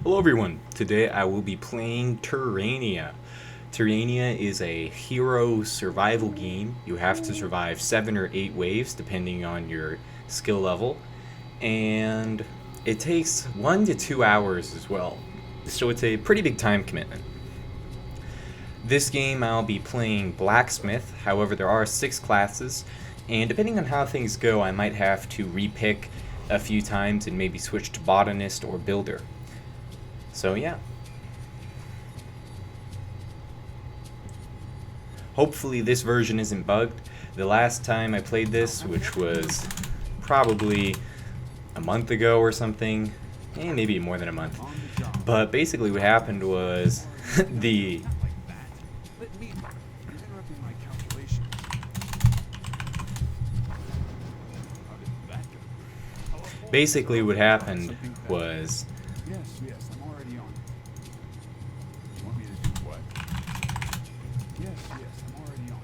Hello everyone, today I will be playing Terrania. Terrania is a hero survival game. You have to survive 7 or 8 waves depending on your skill level, and it takes 1 to 2 hours as well, so it's a pretty big time commitment. This game I'll be playing Blacksmith, however there are 6 classes, and depending on how things go I might have to repick a few times and maybe switch to Botanist or Builder. So yeah. Hopefully this version isn't bugged. The last time I played this, which was probably a month ago or something, maybe more than a month, but basically what happened was basically what happened was I'm already on. You want me to do what? Yes, I'm already on.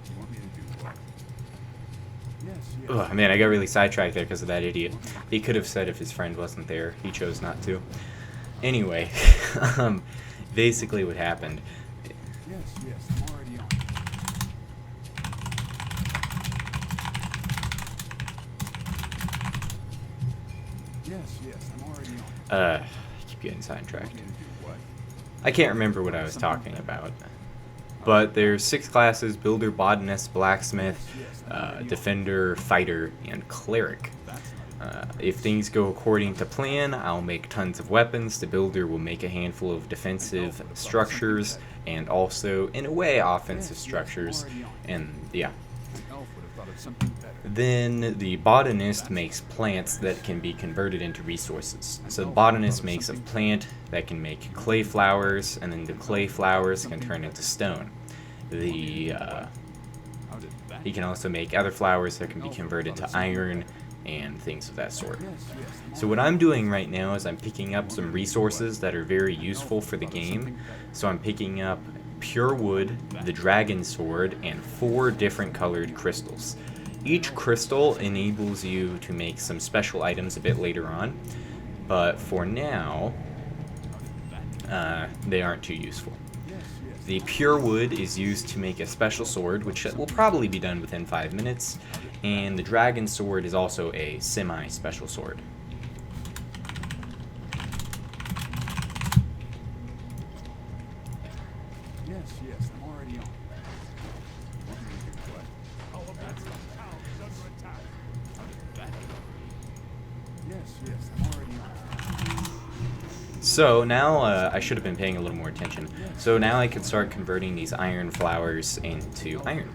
You want me to do what? Yes. Oh man, I got really sidetracked there because of that idiot. He could have said if his friend wasn't there. He chose not to. Anyway, basically what happened. Yes, I'm already on. Yes, I'm already on. I keep getting sidetracked. I can't remember what I was talking about. But there's 6 classes: Builder, Botanist, Blacksmith, Defender, Fighter, and Cleric. If things go according to plan, I'll make tons of weapons. The Builder will make a handful of defensive structures, and also, in a way, offensive structures. And yeah. Then the Botanist makes plants that can be converted into resources. So the Botanist makes a plant that can make clay flowers, and then the clay flowers can turn into stone. He can also make other flowers that can be converted to iron and things of that sort. So what I'm doing right now is I'm picking up some resources that are very useful for the game. So I'm picking up pure wood, the dragon sword, and 4 different colored crystals. Each crystal enables you to make some special items a bit later on, but for now, they aren't too useful. The pure wood is used to make a special sword, which will probably be done within 5 minutes, and the dragon sword is also a semi-special sword. Yes, I'm already on. Yes, I'm already on. So now, I should have been paying a little more attention. So now I can start converting these iron flowers into iron.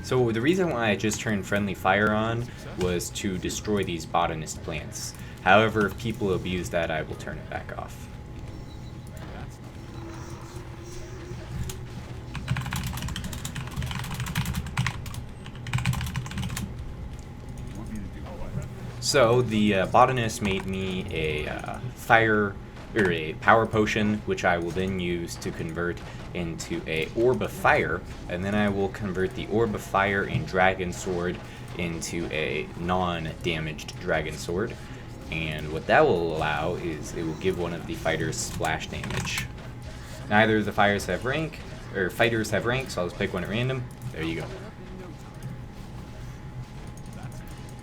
So the reason why I just turned friendly fire on was to destroy these botanist plants. However, if people abuse that, I will turn it back off. So the botanist made me a a power potion, which I will then use to convert into a orb of fire, and then I will convert the orb of fire and dragon sword into a non-damaged dragon sword. And what that will allow is it will give one of the fighters splash damage. Neither of the fighters have rank, so I'll just pick one at random. There you go.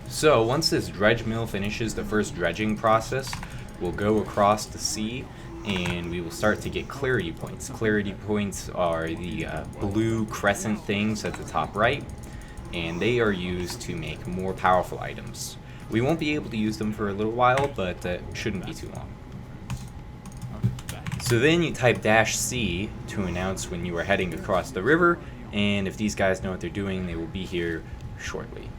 So once this dredge mill finishes the first dredging process, we'll go across the sea and we will start to get clarity points. Clarity points are the blue crescent things at the top right, and they are used to make more powerful items. We won't be able to use them for a little while, but that shouldn't be too long. So then you type -C to announce when you are heading across the river, and if these guys know what they're doing, they will be here shortly.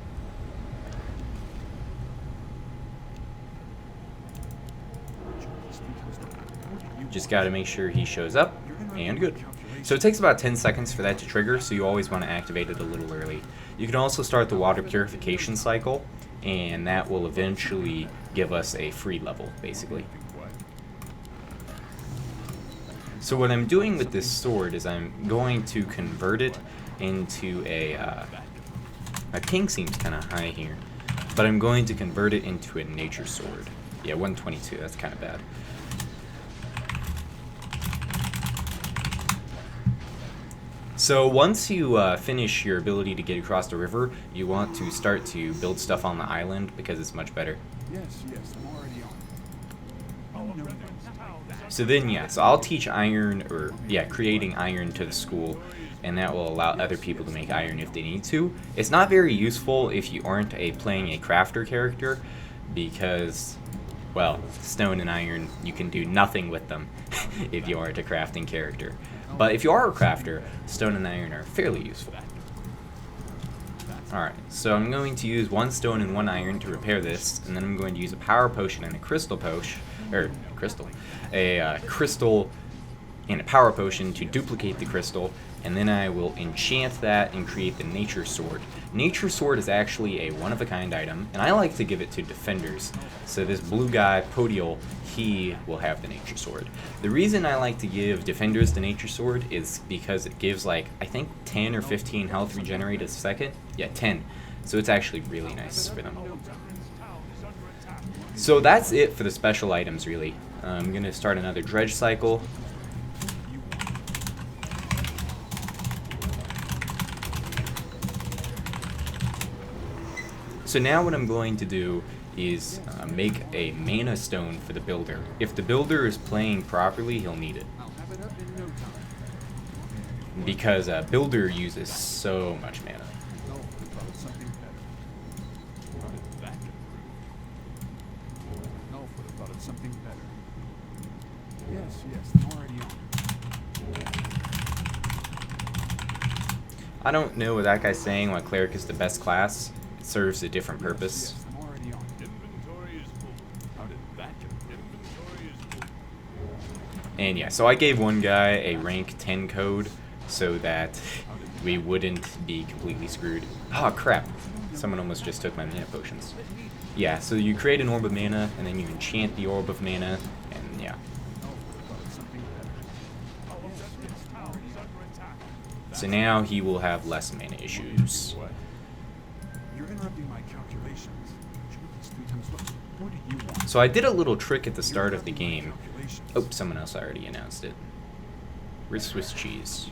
Just got to make sure he shows up, and good. So it takes about 10 seconds for that to trigger, so you always want to activate it a little early. You can also start the water purification cycle, and that will eventually give us a free level, basically. So what I'm doing with this sword is I'm going to convert it into my ping seems kind of high here, but I'm going to convert it into a nature sword. Yeah, 122, that's kind of bad. So once you finish your ability to get across the river, you want to start to build stuff on the island because it's much better. Yes, I'm already on. No, So then, yeah, so I'll teach iron, or yeah, creating iron to the school, and that will allow other people to make iron if they need to. It's not very useful if you aren't playing a crafter character, because, well, stone and iron, you can do nothing with them if you aren't a crafting character. But if you are a crafter, stone and iron are fairly useful. Alright, so I'm going to use 1 stone and 1 iron to repair this, and then I'm going to use a power potion and a crystal potion, a crystal and a power potion to duplicate the crystal, and then I will enchant that and create the nature sword. Nature sword is actually a one-of-a-kind item, and I like to give it to defenders. So this blue guy, Podial, he will have the nature sword. The reason I like to give defenders the nature sword is because it gives, like, I think 10 or 15 health regenerate a second. Yeah, 10. So it's actually really nice for them. So that's it for the special items, really. I'm going to start another dredge cycle. So now what I'm going to do is make a mana stone for the builder. If the builder is playing properly, he'll need it. Because builder uses so much mana. Yes, I'm already on. I don't know what that guy's saying, why cleric is the best class. It serves a different purpose. Yes, I'm already on. Inventory is full. How did that get? Inventory is full. And yeah, so I gave one guy a rank 10 code so that we wouldn't be completely screwed. Oh crap, someone almost just took my mana potions. Yeah, so you create an orb of mana, and then you enchant the orb of mana, and yeah. So now he will have less mana issues. You're interrupting my calculations. What do you want? So I did a little trick at the start of the game. Oh, someone else already announced it. Where's Swiss cheese?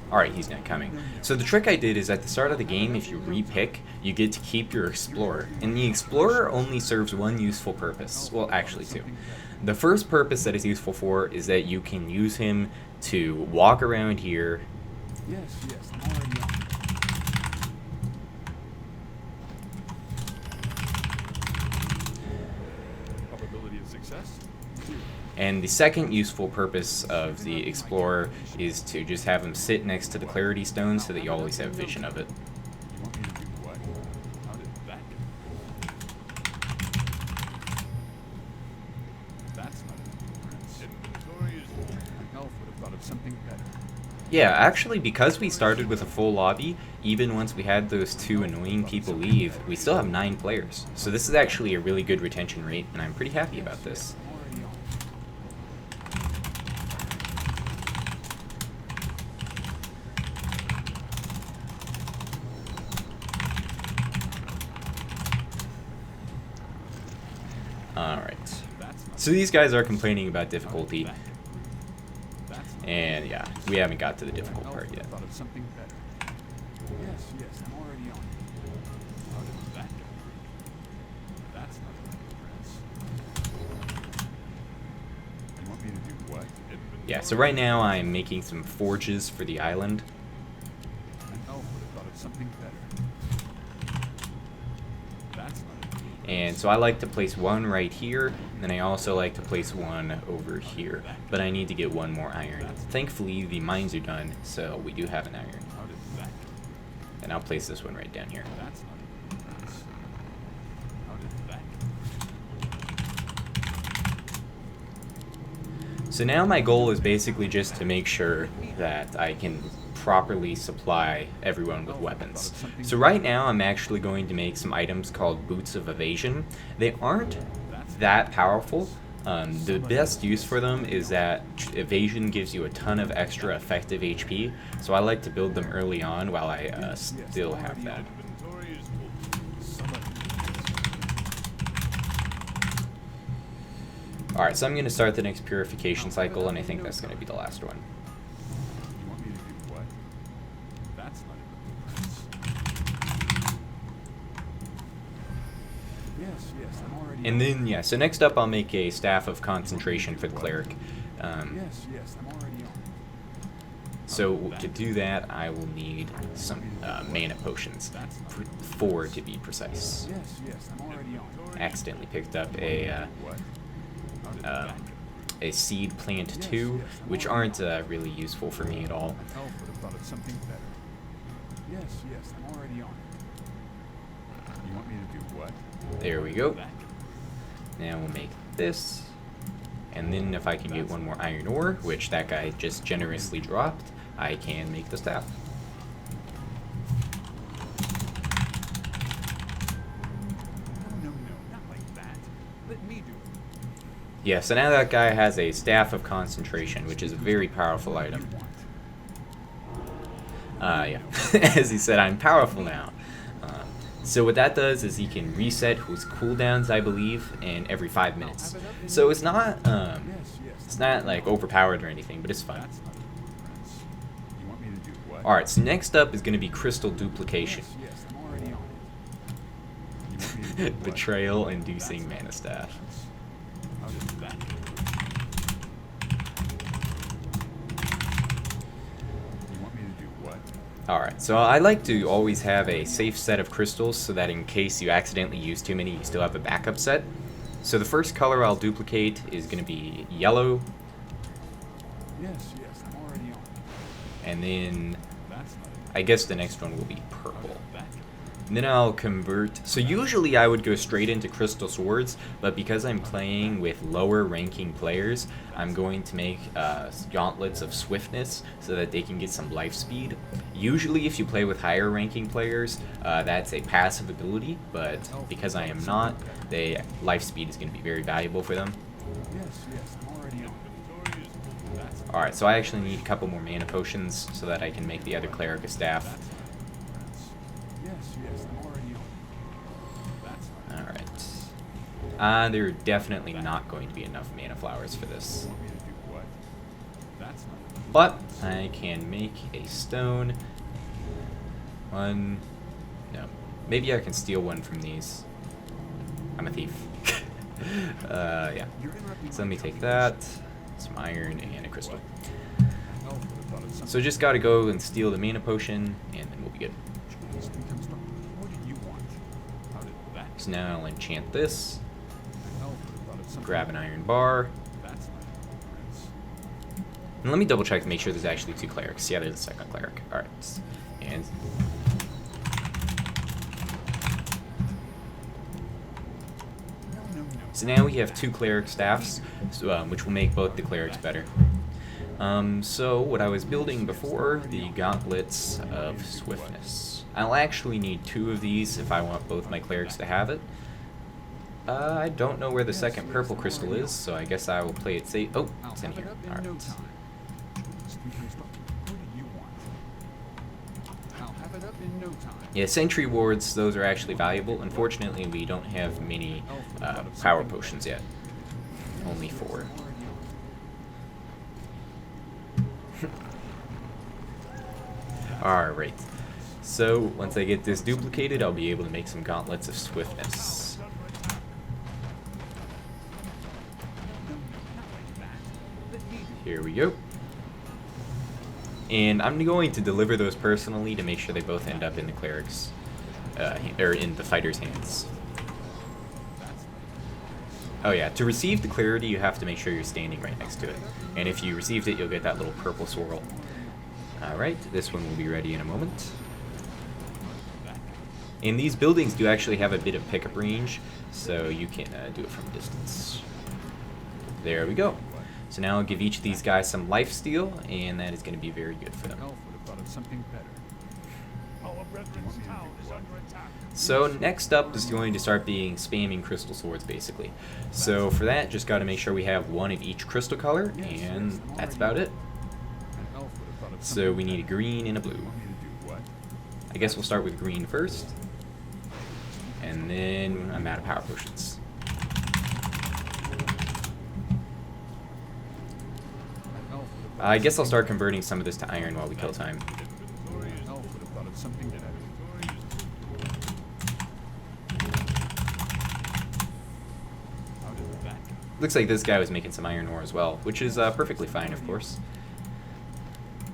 Alright, he's not coming. So the trick I did is at the start of the game, if you repick, you get to keep your Explorer. And the Explorer only serves one useful purpose. Well, actually two. The first purpose that it's useful for is that you can use him to walk around here. Yes, I'm already on. Probability of success? And the second useful purpose of the Explorer is to just have him sit next to the Clarity Stone so that you always have vision of it. You want me to do what? How did that get? That's not an inference. Inventory is... An elf would have thought of something better. Yeah, actually, because we started with a full lobby, even once we had those 2 annoying people leave, we still have 9 players. So this is actually a really good retention rate, and I'm pretty happy about this. Alright. So these guys are complaining about difficulty. And yeah, we haven't got to the difficult part yet. Thought of something better. Yes, I'm already on. How did that get? That's not an inference. You want me to do what? Yeah, so right now I'm making some forges for the island. An elf would have thought of something better. That's not an And so I like to place one right here, and then I also like to place one over here. But I need to get one more iron. Thankfully, the mines are done, so we do have an iron. How did that? And I'll place this one right down here. That's not an inference. How did that? So now my goal is basically just to make sure that I can properly supply everyone with weapons. So right now I'm actually going to make some items called Boots of Evasion. They aren't that powerful, The best use for them is that Evasion gives you a ton of extra effective HP, so I like to build them early on while I still have that. Alright, so I'm going to start the next purification cycle, and I think that's going to be the last one. You want me to do what? That's not in the blueprints. Yes, I'm already. And then, yeah, so next up I'll make a Staff of Concentration for the Cleric. Yes, I'm already on. So to do that, I will need some mana potions, 4 to be precise. Yes, I'm already on. Accidentally picked up a seed plant 2, which aren't really useful for me at all. Elf would have thought of something better. Yes, I'm already on. You want me to do what? There we go. Now we'll make this, and then if I can get one more iron ore, which that guy just generously dropped, I can make the staff. No, not like that. Let me do it. Yeah, so now that guy has a Staff of Concentration, which is a very powerful item. Yeah, as he said, I'm powerful now. So what that does is he can reset his cooldowns, I believe, in every 5 minutes. So it's not like overpowered or anything, but it's fun. You want me to do what? Alright, so next up is going to be Crystal Duplication. Yes, I'm already on it. You want me to do what? Betrayal-inducing mana staff. How does that go? You want me to do what? Alright, so I like to always have a safe set of crystals so that in case you accidentally use too many, you still have a backup set. So the first color I'll duplicate is going to be yellow. Yes, I'm already on. And then That's not it. I guess the next one will be purple. That. And then I'll convert. So usually I would go straight into crystal swords, but because I'm playing with lower ranking players, I'm going to make gauntlets of swiftness so that they can get some life speed. Usually if you play with higher ranking players, that's a passive ability, but because I am not, life speed is going to be very valuable for them. Yes, I'm already on. Alright, so I actually need a couple more mana potions so that I can make the other cleric a staff. Yes, I'm already on. That's not it. Alright. There are definitely not going to be enough mana flowers for this. You want me to do what? That's not it. But I can make a stone. No. Maybe I can steal one from these. I'm a thief. Yeah. You're interrupting So let my me take calculations. that, some iron, and a crystal. Elf would have thought of something. So just gotta go and steal the mana potion, and then we'll be good. Jeez, become strong. What did you want? How did that? So now I'll enchant this, Elf would have thought of something. grab an iron bar, That's not it, Prince. and let me double check to make sure there's actually 2 clerics. Yeah, there's a second cleric. Alright. And No. so now we have 2 cleric staffs, so, which will make both the clerics better. So what I was building before, the gauntlets of swiftness. I'll actually need 2 of these if I want both my clerics to have it. I don't know where the second purple crystal is, so I guess I will play it safe. Oh, it's in here. Alright. No time. Jeez, become strong. What do you want? I'll have it up in no time. Yeah, sentry wards, those are actually valuable. Unfortunately, we don't have many power potions yet. Only 4. Alright. So, once I get this duplicated, I'll be able to make some gauntlets of swiftness. Here we go. And I'm going to deliver those personally to make sure they both end up in the cleric's, or in the fighter's hands. Oh yeah, to receive the clarity, you have to make sure you're standing right next to it. And if you received it, you'll get that little purple swirl. Alright, this one will be ready in a moment. And these buildings do actually have a bit of pickup range, so you can do it from a distance. There we go. So now I'll give each of these guys some life steal, and that is going to be very good for them. Elf would have thought of something better. Our brethren's town is under attack. So next up is going to start being spamming crystal swords, basically. So for that, just got to make sure we have one of each crystal color, and that's about it. An elf would have thought of So we need a green and a blue. You want me to do what? I guess we'll start with green first, and then I'm out of power potions. An elf would have I guess I'll start converting some of this to iron while we kill time. An elf would have thought of something that How did that go? Looks like this guy was making some iron ore as well, which is perfectly fine, of course.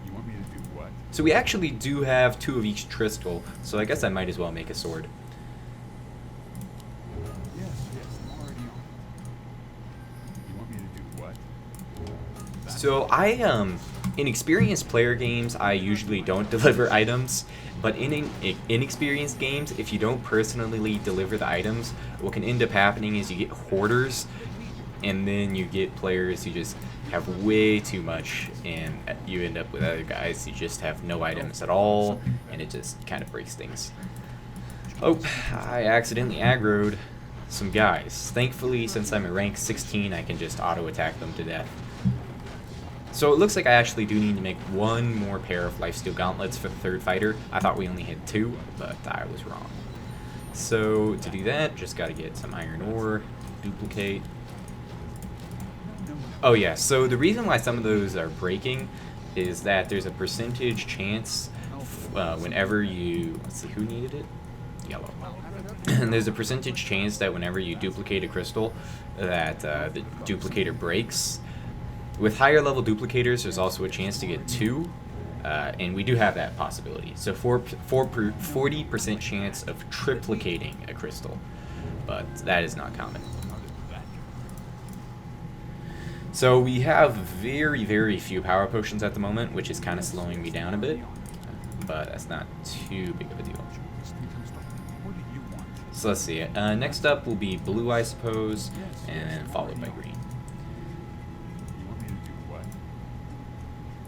You want me to do what? So we actually do have 2 of each crystal, so I guess I might as well make a sword. Yes, I'm already on. You want me to do what? So in experienced player games, I usually don't deliver items, but in inexperienced games, if you don't personally deliver the items, what can end up happening is you get hoarders, and then you get players who just have way too much, and you end up with other guys who just have no items at all, and it just kind of breaks things. Oh, I accidentally aggroed some guys. Thankfully, since I'm a rank 16, I can just auto-attack them to death. So it looks like I actually do need to make 1 more pair of lifesteal gauntlets for the 3rd fighter. I thought we only had 2, but I was wrong. So to do that, just got to get some iron ore, duplicate. Oh yeah, so the reason why some of those are breaking is that there's a percentage chance whenever you, let's see, who needed it? Yellow. And there's a percentage chance that whenever you duplicate a crystal, that the duplicator breaks. With higher level duplicators, there's also a chance to get 2, and we do have that possibility. So 40% chance of triplicating a crystal, but that is not common. So we have very, very few power potions at the moment, which is kind of slowing me down a bit, but that's not too big of a deal. What do you want? So let's see. Next up will be blue, I suppose, and then followed by green. You want me to do what?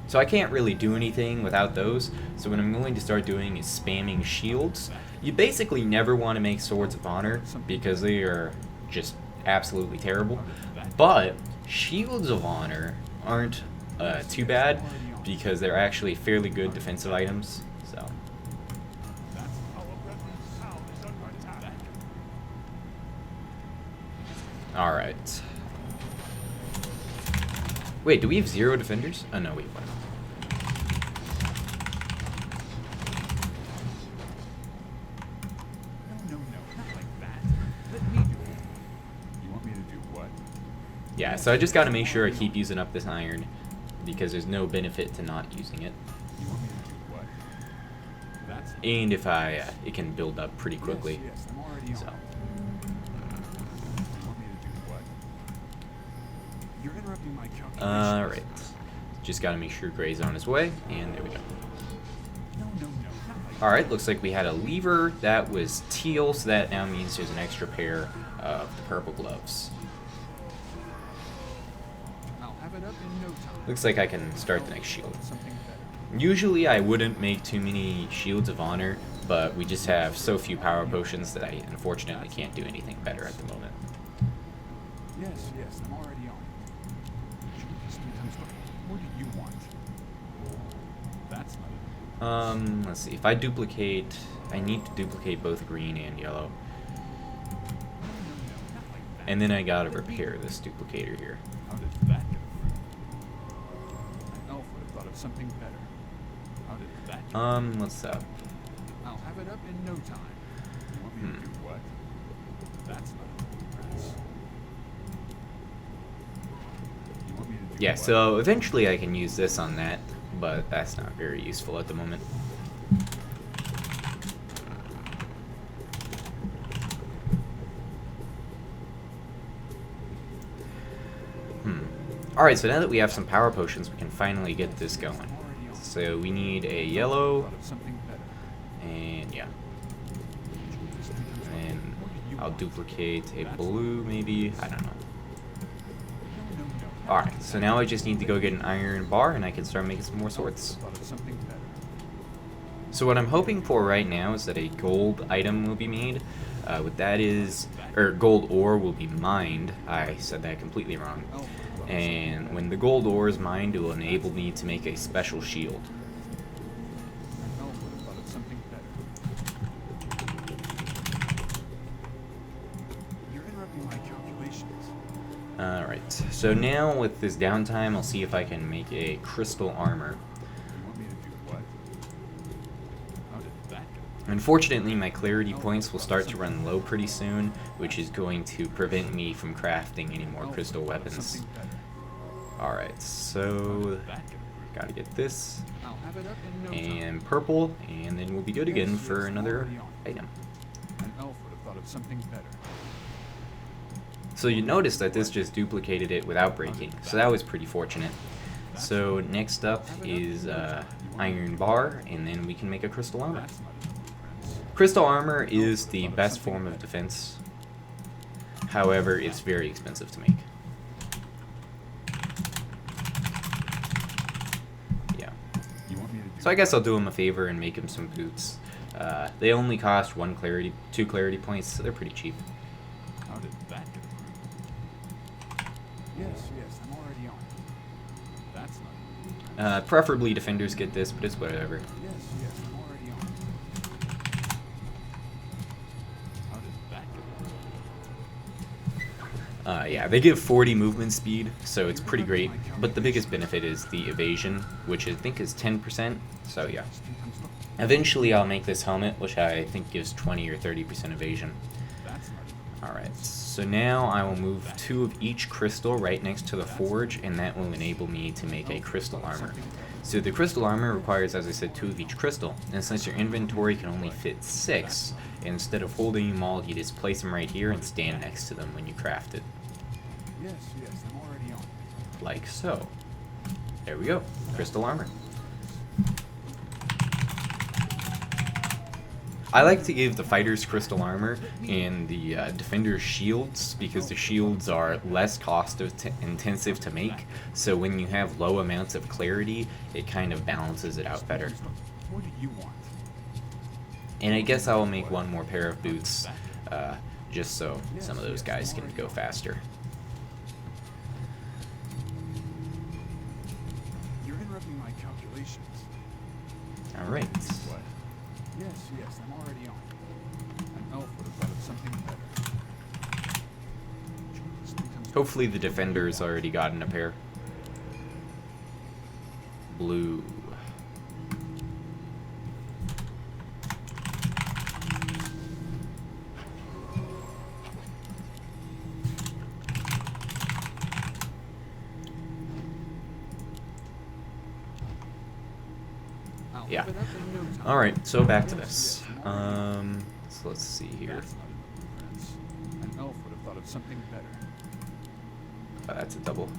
So I can't really do anything without those, so what I'm going to start doing is spamming shields. You basically never want to make Swords of Honor, because they are just absolutely terrible, but Shields of Honor aren't too bad, because they're actually fairly good defensive items, so. Alright. Wait, do we have 0 defenders? Oh no, wait, what? No, not like that. Let me do it. You want me to do what? Yeah, so I just gotta make sure I keep using up this iron, because there's no benefit to not using it. You want me to do what? That's And if it can build up pretty quickly. Yes, I'm already on. So. You want me to do what? You're interrupting my calculations. Alright. Just gotta make sure Gray's on his way, and there we go. No, not like Alright, looks like we had a lever that was teal, so that now means there's an extra pair of the purple gloves. I'll have it up in no time. Looks like I can start the next shield. Something better. Usually I wouldn't make too many Shields of Honor, but we just have so few power potions that I unfortunately can't do anything better at the moment. Yes, I'm already on. What do you want? That's not Let's see. If I duplicate, I need to duplicate both green and yellow. And then I gotta repair this duplicator here. How did that go? An elf would have thought of something better. How did that go? What's up? I'll have it up in no time. You want me to do what? That's not progress. You want me to do Yeah, what? so eventually I can use this on that, but that's not very useful at the moment. Alright, so now that we have some power potions, we can finally get this going. So we need a yellow, Thought of something better. and yeah. And I'll duplicate a blue, maybe, I don't know. No. Alright, so now I just need to go get an iron bar and I can start making some more swords. Thought of something better. So what I'm hoping for right now is that a gold item will be made. What that is, or gold ore will be mined. I said that completely wrong. And when the gold ore is mined, it will enable me to make a special shield. I would have thought of something better. You're interrupting my calculations. Alright, so now with this downtime, I'll see if I can make a crystal armor. You want me to do what? How did that go? Unfortunately, my clarity points will start to run low pretty soon, which is going to prevent me from crafting any more crystal weapons. Alright, so gotta get this, I'll have it up in no time. and purple, and then we'll be good again for another item. An elf would have thought of something better. So you notice that this just duplicated it without breaking, so that was pretty fortunate. So next up is iron bar, and then we can make a crystal armor. That's not enough, friends. Crystal armor is the best form of defense. However, it's very expensive to make. Yeah. You want me to do So I guess I'll do him a favor and make him some boots. They only cost 2 clarity points, so they're pretty cheap. How did that get approved? Yes, I'm already on it. That's not. Preferably defenders get this, but it's whatever. Yes, I'm already on it. How did that get approved? Yeah, they give 40 movement speed, so it's pretty great. But the biggest benefit is the evasion, which I think is 10%. So yeah. Eventually I'll make this helmet, which I think gives 20 or 30% evasion. That's not. Alright, so now I will move 2 of each crystal right next to the forge, and that will enable me to make a crystal armor. So the crystal armor requires, as I said, 2 of each crystal, and since your inventory can only fit 6, instead of holding them all, you just place them right here and stand next to them when you craft it. Yes, I'm already on it. Like so. There we go, crystal armor. I like to give the fighters crystal armor and the defenders shields, because the shields are less cost intensive to make, so when you have low amounts of clarity, it kind of balances it out better. What do you want? And I guess I will make 1 more pair of boots, just so some of those guys can go faster. You're interrupting my calculations. Alright. What? Yes, I'm already on it. An elf would have thought of something better. Hopefully the defender's already gotten a pair. Blue. Yeah. Alright, so back to this. So let's see here. That's not enough, friends. An elf would have thought of something better. Oh, that's a double.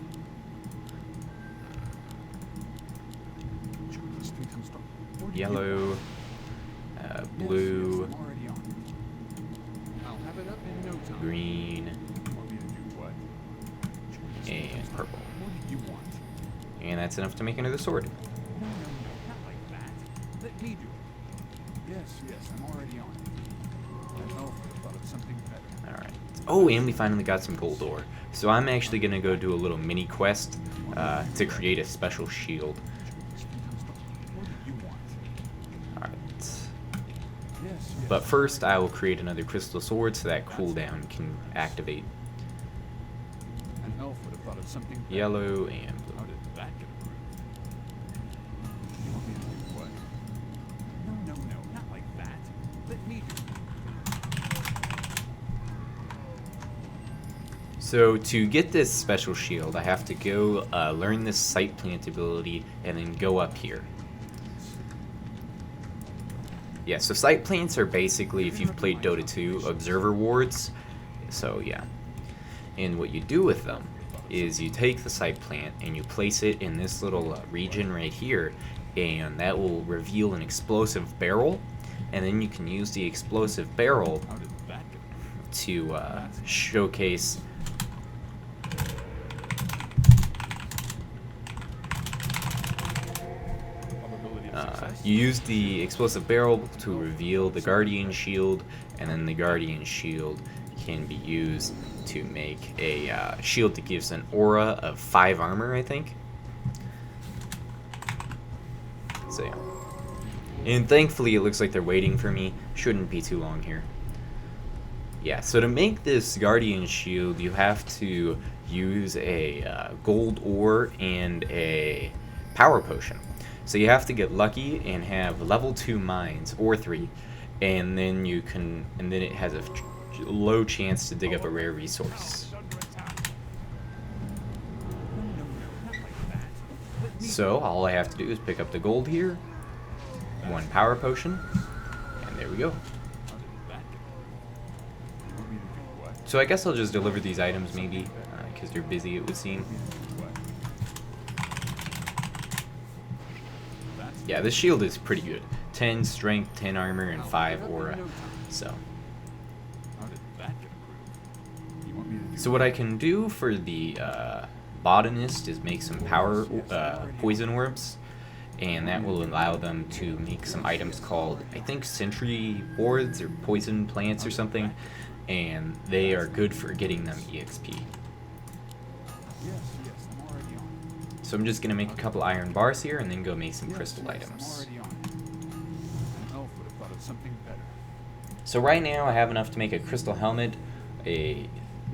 Yellow. Blue. Green. And purple. And that's enough to make another sword. No, not like that. Let me do it. Yes, I'm already on it. An elf would have thought of something better. Alright. Oh, and we finally got some gold ore. So I'm actually going to go do a little mini quest to create a special shield. What do you want? Alright. Yes, But first, I will create another crystal sword so that cooldown can activate. An elf would have thought of something better. Yellow and How blue. did that get approved? You want me to do what? No, not like that. Let me do it. So to get this special shield, I have to go learn this sight plant ability and then go up here. Yeah, so sight plants are basically, if you've played Dota 2, observer wards. So yeah. And what you do with them is you take the sight plant and you place it in this little region right here, and that will reveal an explosive barrel, and then you can use the explosive barrel How did that get approved? to showcase Probability of success? You use the explosive barrel to reveal the Guardian Shield, and then the Guardian Shield can be used to make a shield that gives an aura of 5 armor, I think. So yeah. And thankfully it looks like they're waiting for me. Shouldn't be too long here. Yeah, so to make this Guardian Shield, you have to use a gold ore and a power potion. So you have to get lucky and have level 2 mines, or 3, and then you can, and then it has a low chance to dig up a rare resource. So all I have to do is pick up the gold here, 1 power potion, and there we go. So I guess I'll just deliver these items maybe, because they're busy it would seem. Yeah, this shield is pretty good. 10 strength, 10 armor, and 5 aura. So what I can do for the botanist is make some power poison orbs, and that will allow them to make some items called, I think, sentry boards or poison plants or something, and they are good for getting them EXP. So I'm just going to make a couple iron bars here and then go make some crystal items. So right now I have enough to make a crystal helmet,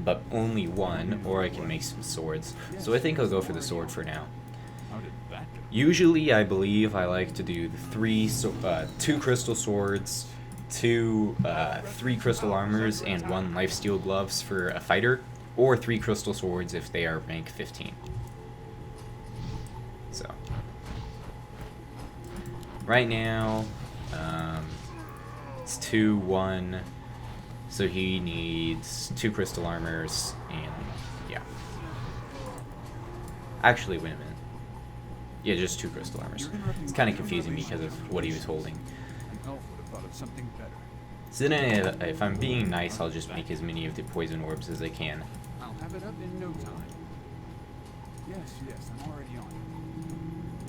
but only 1, or I can make some swords. So I think I'll go for the sword for now. Usually I believe I like to do 2 crystal swords, 3 crystal armors, and 1 lifesteal gloves for a fighter, or 3 crystal swords if they are rank 15. So right now it's 2, 1, so he needs 2 crystal armors, and yeah. Actually, wait a minute. Yeah, just 2 crystal armors. It's kind of confusing because of what he was holding. So then if I'm being nice, I'll just make as many of the poison orbs as I can. I'll have it up in no time. Yes, I'm already on it.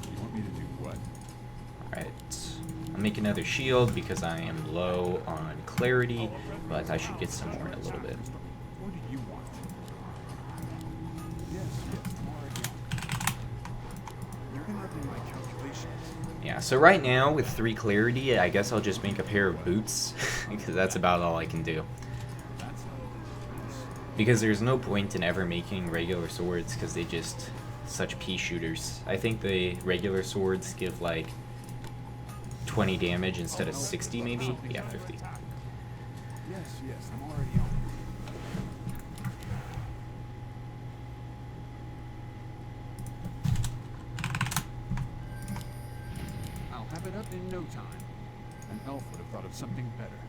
You want me to do what? Alright. I'll make another shield because I am low on clarity, but I should get some more in a little bit. What do you want? Yes, I'm already on it. You're interrupting my calculations. Yeah, so right now with 3 clarity, I guess I'll just make a pair of boots, because that's about all I can do. Because there's no point in ever making regular swords, because they just such pea shooters. I think the regular swords give like 20 damage instead of 60 maybe? Yeah, 50. Yes, I'm already on it. I'll have it up in no time. An elf would have thought of something better.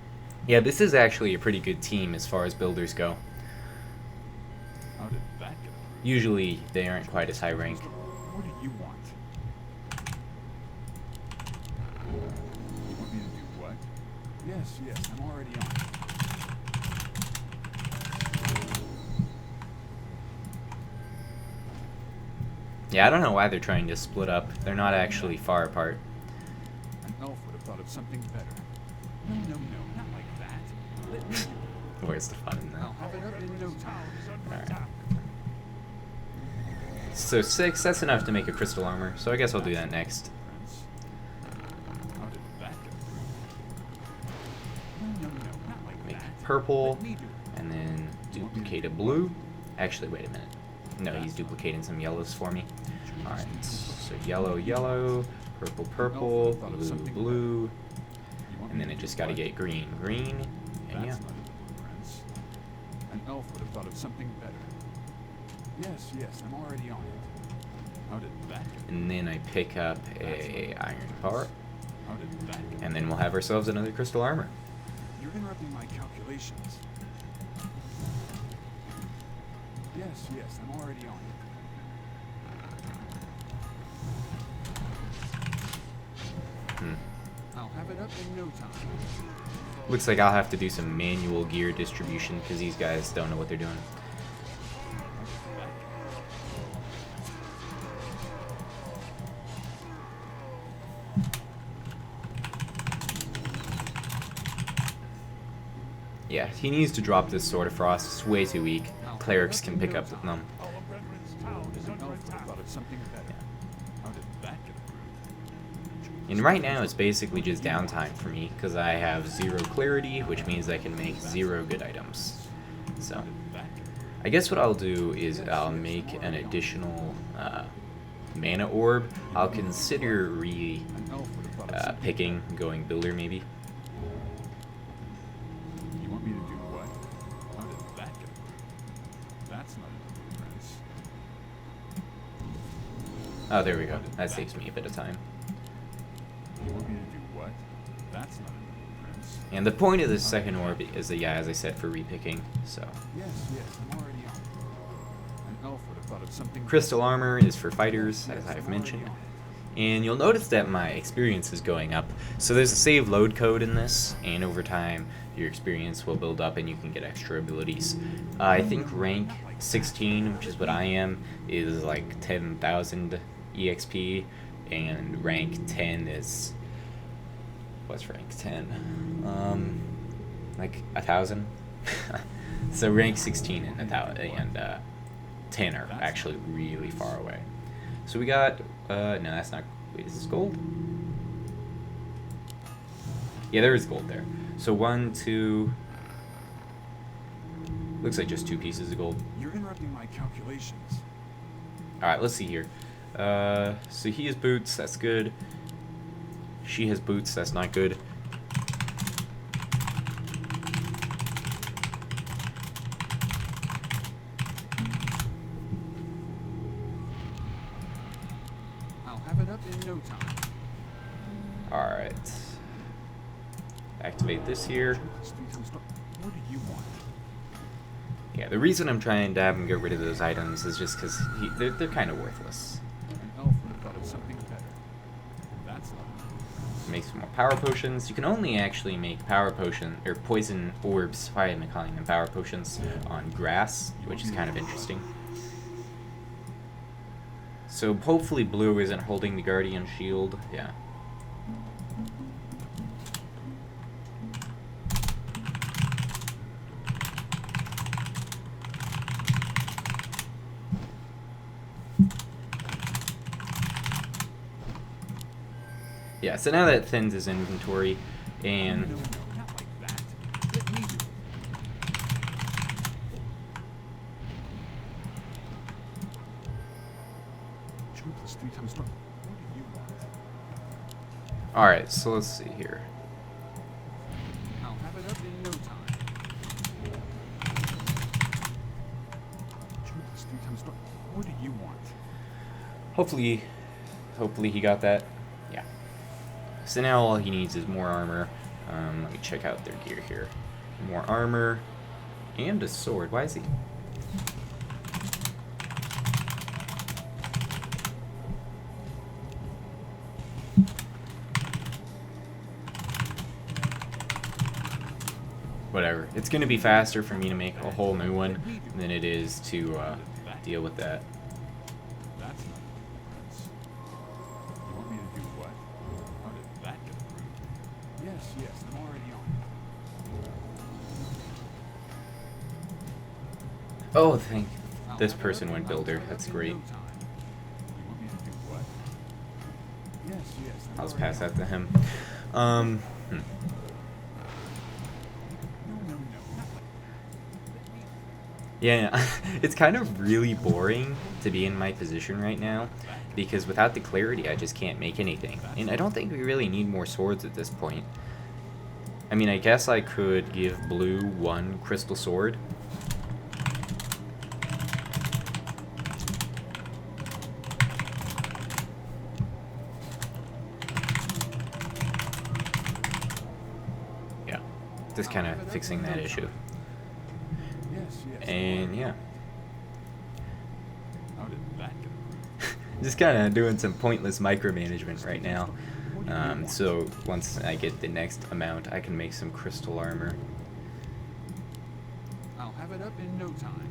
Yeah, this is actually a pretty good team as far as builders go. How did that go? Usually they aren't quite as high rank. What do you want? You want me to do what? Yes, I'm already on it. Yeah, I don't know why they're trying to split up. They're not actually far apart. An elf would have thought of something better. No, not like that. Let me do it. Where's the fun in that? I'll have it up in no time. Alright. So 6, that's enough to make a crystal armor, so I guess I'll do that next. How did that go? No, not like Make that. purple, Let me do it. and then duplicate a blue. Actually, wait a minute. No, he's duplicating some yellows for me. Alright, so yellow, purple, blue, and then I just gotta get green, and yeah. That's not it, Prince. An elf would have thought of something better. Yes, I'm already on it. How did that go? And then I pick up a iron bar, How did that go? and then we'll have ourselves another crystal armor. You're interrupting my calculations. Yes, I'm already on it. I'll have it up in no time. Looks like I'll have to do some manual gear distribution because these guys don't know what they're doing. Yeah, he needs to drop this Sword of Frost. It's way too weak. Clerics can pick up them. Our brethren's town is under attack. Thought of something better. How did that get approved? And right now it's basically just downtime for me because I have 0 clarity, which means I can make 0 good items. So I guess what I'll do is I'll make an additional mana orb. I'll consider picking, going builder maybe. You want me to do what? How did that get approved? That's not a prince. Oh, there we go. That saves me a bit of time. You want me to do what? That's not a prince. And the point of this second orb is, yeah, as I said, for repicking. So Yes, I'm already on. An elf would have thought of something. crystal armor is for fighters, as I've mentioned. And you'll notice that my experience is going up. So there's a save load code in this, and over time your experience will build up and you can get extra abilities. I think rank 16, which is what I am, is like 10,000 EXP, and rank 10 is... what's rank 10? Like 1,000? So rank 16 and 10 are actually really far away. So we got, no, that's not, wait, is this gold? Yeah, there is gold there. So 1, 2, looks like just 2 pieces of gold. You're interrupting my calculations. Alright, let's see here. So he has boots, that's good. She has boots, that's not good. Have it up in no time. Alright. Activate this here. What do you want? Yeah, the reason I'm trying to have him get rid of those items is just because they're kind of worthless. An elf would have thought of something better. That's not. Make some more power potions. You can only actually make power potion or poison orbs, why am I calling them power potions, on grass, which is kind of interesting. So hopefully blue isn't holding the guardian shield. Yeah. Yeah, so now that thins his inventory, and No, not like that. Let me do it. 2 + 3 × What do you want? alright, so let's see here. I'll have it up in no time. 2 + 3 × What do you want? Hopefully he got that. Yeah. So now all he needs is more armor. Let me check out their gear here. More armor and a sword. Why is he? Whatever. It's going to be faster for me to make a whole new one than it is to deal with that. That's not prince. You want me to do what? How did that get approved? Yes, I'm already on. Oh, thank this person went builder. That's great. You want me to do what? Yes, I'll just pass that to him. No, Yeah, it's kind of really boring to be in my position right now, because without the clarity I just can't make anything. And I don't think we really need more swords at this point. I mean, I guess I could give blue 1 crystal sword. Yeah, just kind of fixing that issue. And yeah. How did that get approved? Just kind of doing some pointless micromanagement right now. So once I get the next amount, I can make some crystal armor. I'll have it up in no time.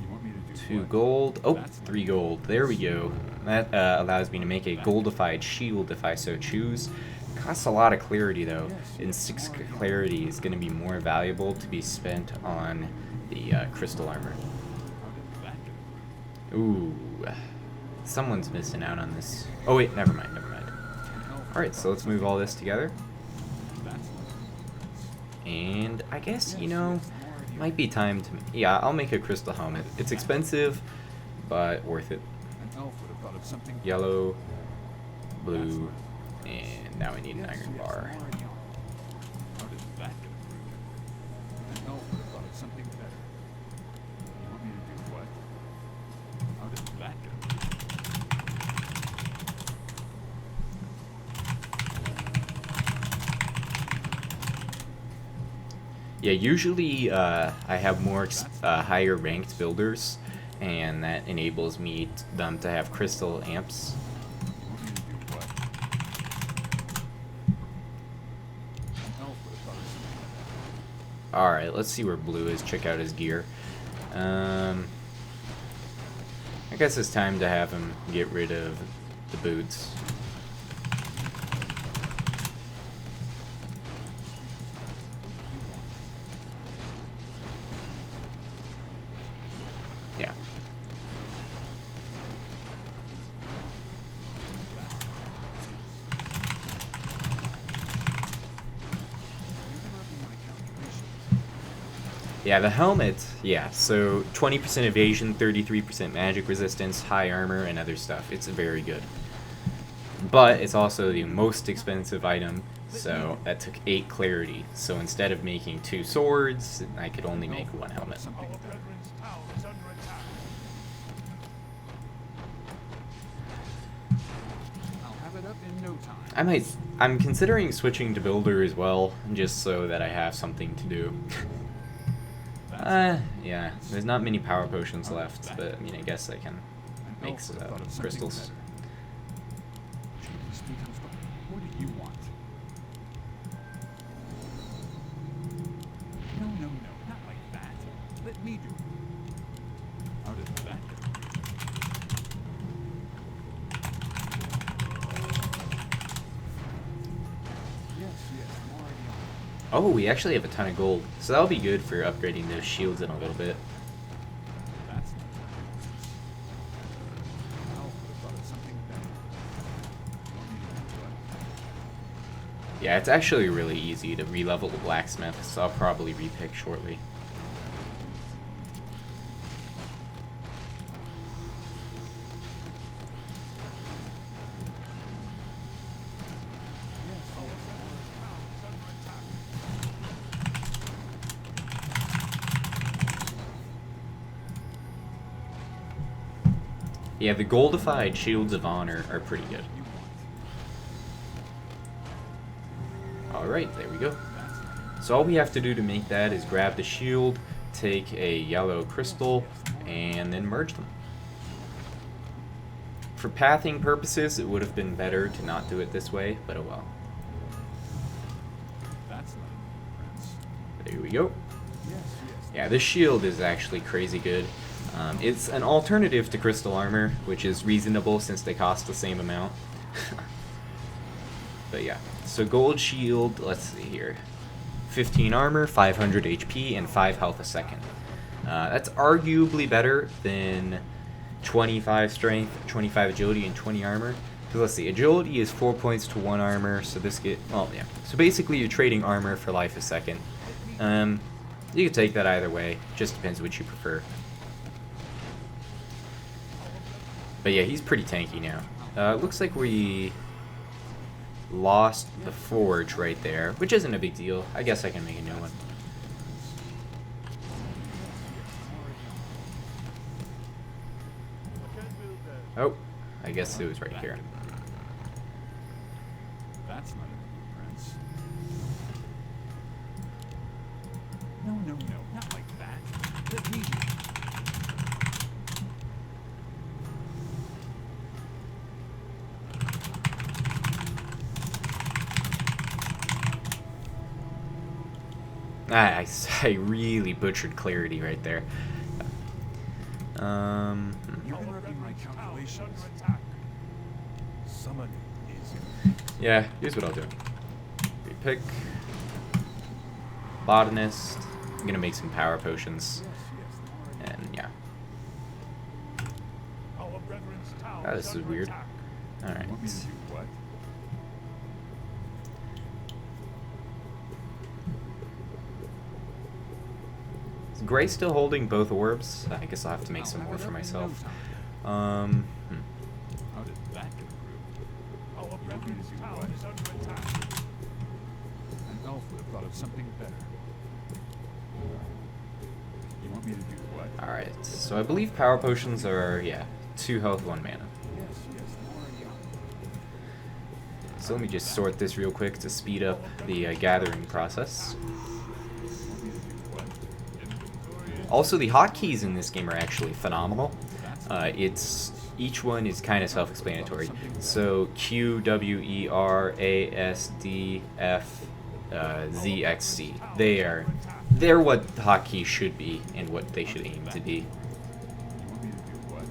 You want me to do 2 what? gold. Oh, 3 gold. There we go. That allows me to make a goldified shield if I so choose. Costs a lot of clarity though, and 6 clarity is going to be more valuable to be spent on the crystal armor. Ooh, someone's missing out on this. Oh wait, never mind, never mind. Alright, so let's move all this together. And I guess, you know, might be time to... Yeah, I'll make a crystal helmet. It's expensive, but worth it. Yellow, blue, and now we need an iron bar. How does that get approved? An elf would have thought of something better. You want me to do what? How does that get Yeah, usually I have more higher ranked builders, and that enables them to have crystal amps. You want me to do what? An elf would have thought of something better. Alright, let's see where blue is. Check out his gear. I guess it's time to have him get rid of the boots. Yeah. Yeah, the helmet, yeah, so 20% evasion, 33% magic resistance, high armor, and other stuff. It's very good. But it's also the most expensive item, so that took 8 clarity. So instead of making 2 swords, I could only make 1 helmet. I'll have it up in no time. I'm considering switching to builder as well, just so that I have something to do. Yeah, there's not many power potions left, but I mean, I guess I can make crystals. What do you want? No, no, no, not like that. Let me do it. How does that get? Yes, I'm already on. Oh, we actually have a ton of gold, so that'll be good for upgrading those shields in a little bit. That's not an elf would have thought of something better. You want me to do what? Yeah, it's actually really easy to re-level the blacksmith, so I'll probably repick shortly. Yeah, the goldified shields of honor are pretty good. Alright, there we go. So all we have to do to make that is grab the shield, take a yellow crystal, and then merge them. For pathing purposes, it would have been better to not do it this way, but oh well. That's not Prince. There we go. Yes. Yeah, this shield is actually crazy good. It's an alternative to crystal armor, which is reasonable since they cost the same amount. But yeah, so gold shield, let's see here. 15 armor, 500 HP, and 5 health a second. That's arguably better than 25 strength, 25 agility, and 20 armor. Because let's see, agility is 4 points to 1 armor, so this well, yeah. So basically you're trading armor for life a second. You can take that either way, just depends what you prefer. But yeah, he's pretty tanky now. Looks like we lost the forge right there, which isn't a big deal. I guess I can make a new one. Oh, I guess it was right here. That's not a Prince. No, not like that. Let me do it. I really butchered clarity right there. You've been repping my calculations. Someone is. Yeah, here's what I'll do. Repick. Botanist. I'm gonna make some power potions. And yeah. Oh, this is weird. Alright. Want me to do what? Is Gray still holding both orbs? I guess I'll have to make some more for myself. How did that get approved? Our brethren's tower is under attack. An elf would have thought of something better. You want me to do what? Alright, so I believe power potions are, yeah, 2 health, 1 mana. Yes, I'm already on. So let me just sort this real quick to speed up the gathering process. Also, the hotkeys in this game are actually phenomenal. Each one is kind of self-explanatory. So Q, W, E, R, A, S, D, F, Z, X, C. They're what hotkeys should be and what they should aim to be. You want me to do what?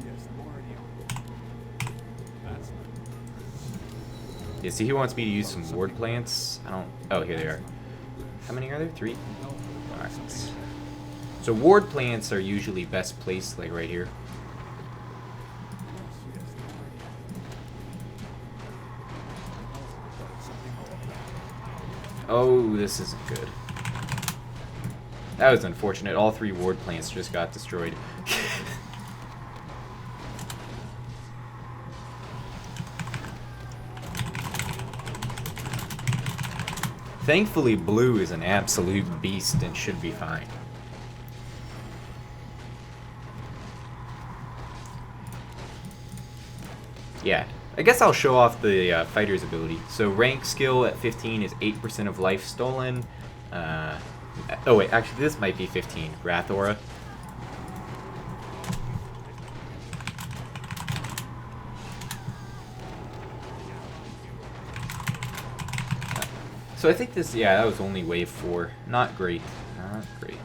Yes, I'm already on. That's not. Yeah, see, he wants me to use some ward plants. I don't. Oh, here they are. How many are there? 3? Alright. So ward plants are usually best placed, like right here. Oh, this isn't good. That was unfortunate. All 3 ward plants just got destroyed. Thankfully, blue is an absolute beast and should be fine. Yeah, I guess I'll show off the fighter's ability. So rank skill at 15 is 8% of life stolen. Oh wait, actually this might be 15. Wrath Aura. So I think this, yeah, that was only wave 4. Not great. Not great.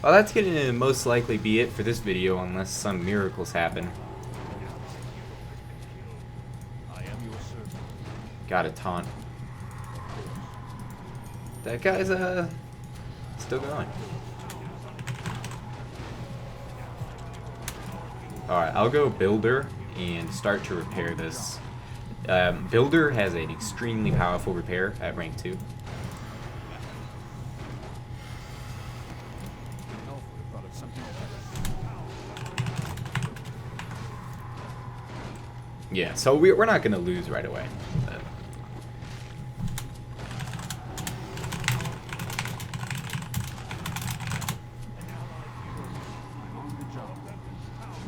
Well, that's going to most likely be it for this video unless some miracles happen. Got a taunt. That guy's still going. Alright, I'll go Builder and start to repair this. Builder has an extremely powerful repair at rank 2. Yeah, so we're not going to lose right away.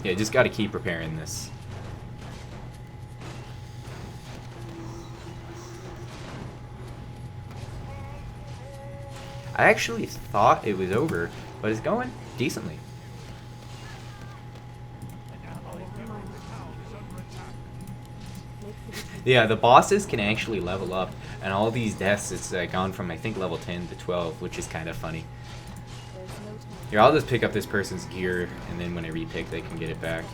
Yeah, just got to keep repairing this. I actually thought it was over, but it's going decently. Yeah, the bosses can actually level up, and all these deaths, it's gone from, I think, level 10 to 12, which is kind of funny. Here, I'll just pick up this person's gear, and then when I repick, they can get it back.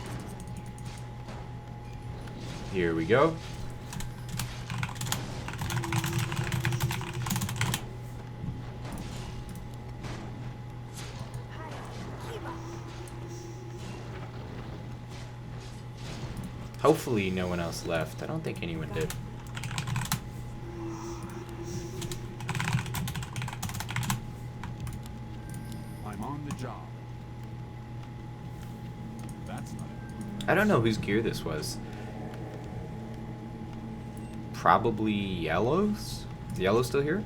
Here we go. Hopefully no one else left. I don't think anyone did. I'm on the job. That's not it. I don't know whose gear this was. Probably Yellow's? Is Yellow still here?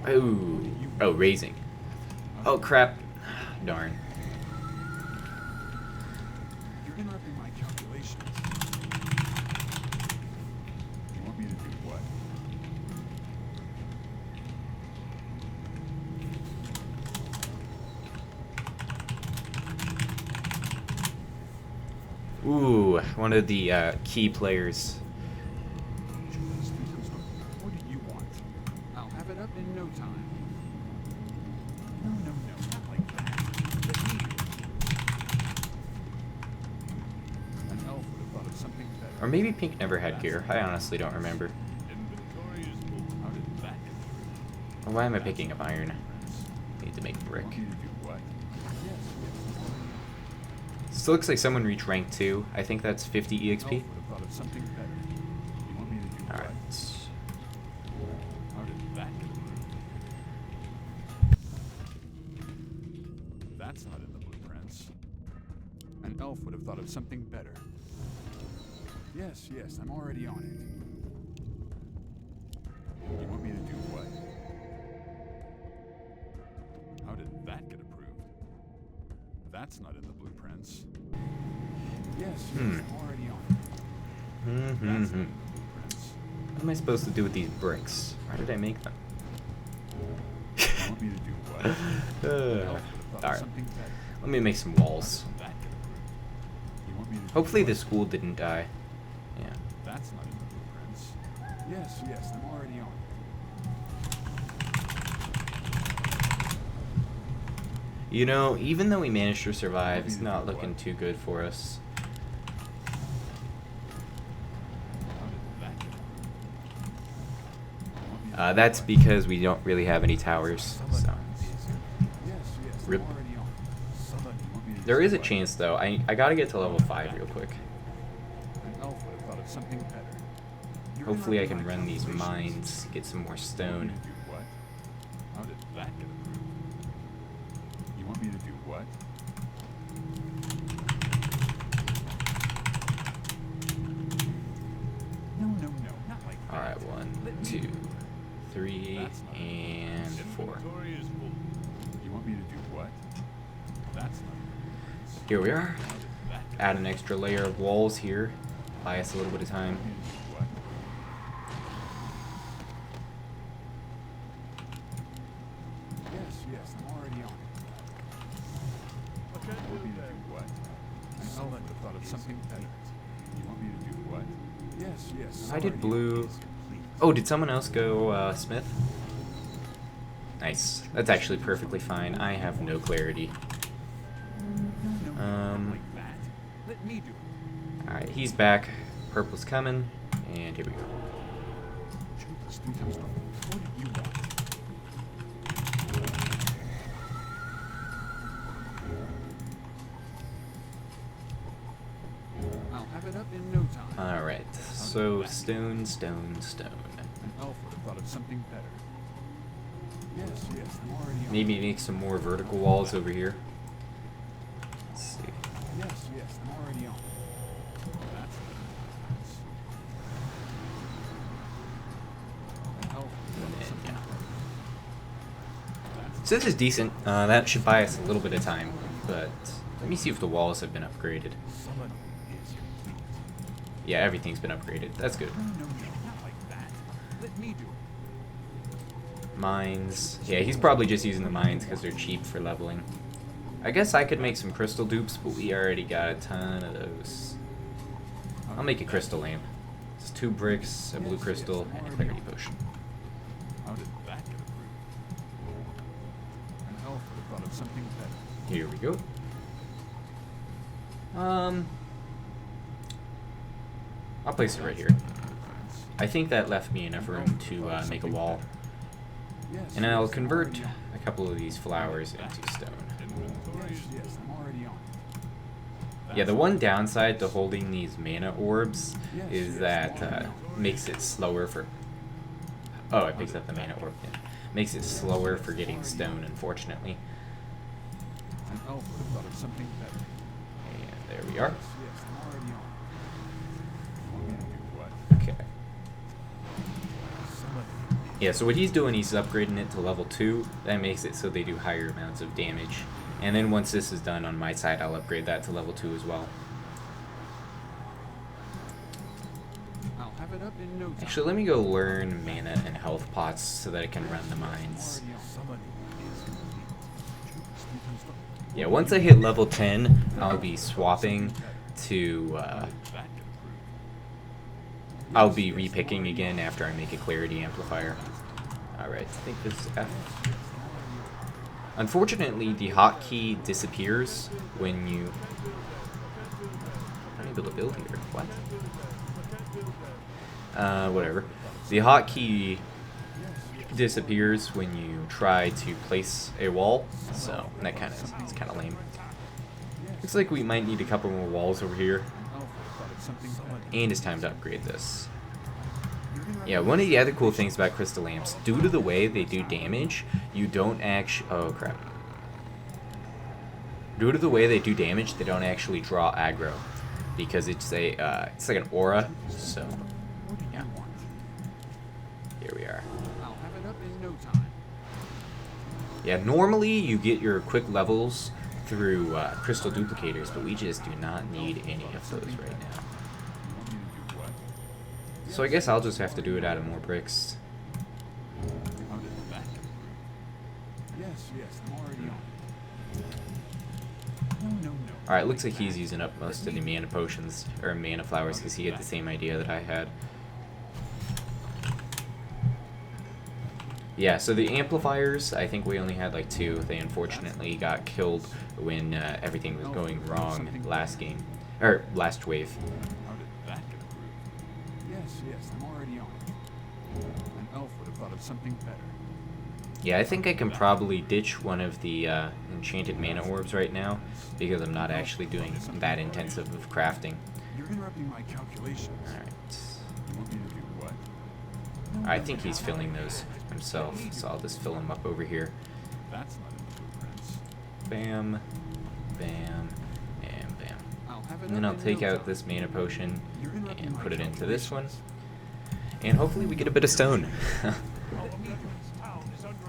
Oh, raising. Oh crap. Darn. You're interrupting my calculations. You want me to do what? Ooh, one of the key players. What do you want? I'll have it up in no time. No, no, no, not like that. Let me. An elf would have thought of something better. Or maybe Pink never had gear. I honestly don't remember. Inventory is full. How did that get through? Or why am I picking up iron? Need to make brick. Want me to do what? Yes, yes. This looks like someone reached rank 2. I think that's 50 Elf EXP. would have thought of something better. You want me to do Alright. what? How did that get through? That's not in the blueprints. An elf would have thought of something better. Yes, yes, I'm already on it. You want me to do what? How did that get approved? That's not in the blueprints. Yes, yes, I'm already on it. That's not in the blueprints. What am I supposed to do with these bricks? Why did I make them? You want me to do what? An elf would have thought of Alright. something better. Let me make some walls. How did that get approved? You want me to do Hopefully what? the school didn't die. Yeah. That's not in the blueprints. Yes, yes, I'm already on it. You know, even though we managed to survive, it's not looking too good for us. How did that get approved? That's because we don't really have any towers. So. Yes, yes, Rip. I'm already on it. Somebody want me to There do is a what? chance, though. I gotta get to level 5 real quick. An elf would have thought of something better. You Hopefully I interrupted can my run these calculations. mines, get some more You want me stone. to do what? How did that get approved? You want me to do what? No, no, no, not like that. Alright, 1, Let me 2, do it. 3, That's not and 4. Inventory is full. You want me to do what? That's not blueprints. Here we are. How did that get Add an extra layer of walls here. Buy us a little bit of time. You want me to do what? Yes, yes, I'm already on it. You want me to do what? An elf would have thought of something better. You want me to do what? Yes, yes. I did already blue. is complete. Oh, did someone else go Smith? Nice. That's actually perfectly fine. I have no clarity. No, no, Um, not like that. Let me do it. Alright, he's back. Purple's coming. And here we go. Shoot this 3 times double. What do you want? I'll have it up in no time. Alright, so stone, stone, stone. An elf would have thought of something better. Yes, yes, I'm already on. Maybe make some more vertical walls over here. Let's see. Yes, yes, I'm already on. That's an elf would have thought of something better. That's So this is decent. That should buy us a little bit of time. But let me see if the walls have been upgraded. someone is complete. Yeah, everything's been upgraded. That's good. No, no, no, not like that. Let me do it. Mines. Yeah, he's probably just using the mines because they're cheap for leveling. I guess I could make some crystal dupes, but we already got a ton of those. I'll make a crystal lamp. It's 2 bricks, a blue crystal, and a clarity potion. How did that get approved? An elf would have thought of something better. Here we go. I'll place it right here. I think that left me enough room to make a wall. Yes, And I'll yes, I'm convert already on. a couple of these flowers into stone. Yes, yes, I'm already on. Yeah, the one downside to holding these mana orbs is that makes it slower for... Oh, it picks up the mana orb. Yeah. Makes it slower for getting stone, unfortunately. An elf would have thought of something better. And there we are. Yes, yes, I'm already on. You want me to do what? Okay. Somebody. Yeah, so what he's doing, he's upgrading it to level 2. That makes it so they do higher amounts of damage. And then once this is done on my side, I'll upgrade that to level 2 as well. I'll have it up in no time. Actually, let me go learn mana and health pots so that I can run the mines. Already on. Somebody is complete. Shoot this 3 times double. Yeah, once I hit level 10, I'll be swapping to How did that get approved? I'll be repicking again after I make a clarity amplifier. Alright, I think this is F. Unfortunately, the hotkey disappears when you... I'm unable to build here. What? Whatever. The hotkey disappears when you try to place a wall, so that it's kind of lame. Looks like we might need a couple more walls over here, and it's time to upgrade this. Yeah, one of the other cool things about crystal lamps, due to the way they do damage, you don't actually... Oh, crap. Due to the way they do damage, they don't actually draw aggro, because it's it's like an aura, so... Yeah. Here we are. I'll have it up in no time. Yeah, normally you get your quick levels through crystal duplicators, but we just do not need any of those right now. You want me to do what? So I guess I'll just have to do it out of more bricks. How did that get approved? Yes, I'm already on it. No. Alright, looks like he's using up most of the mana potions, or mana flowers, because he had the same idea that I had. Yeah, so the amplifiers, I think we only had like 2. They unfortunately got killed when everything was going wrong last game, or last wave. How did that get approved? Yes, I'm already on it. An elf would have thought of something better. Yeah, I think I can probably ditch one of the enchanted mana orbs right now, because I'm not actually doing that intensive of crafting. You're interrupting my calculations. Alright. You want me to do what? I think he's filling those himself, so I'll just fill him up over here. That's not in the blueprints. Bam, bam, and bam. I'll have it And then up I'll in take no out time. this mana potion You're interrupting and my put it into this one. calculations. And hopefully we get a bit of stone.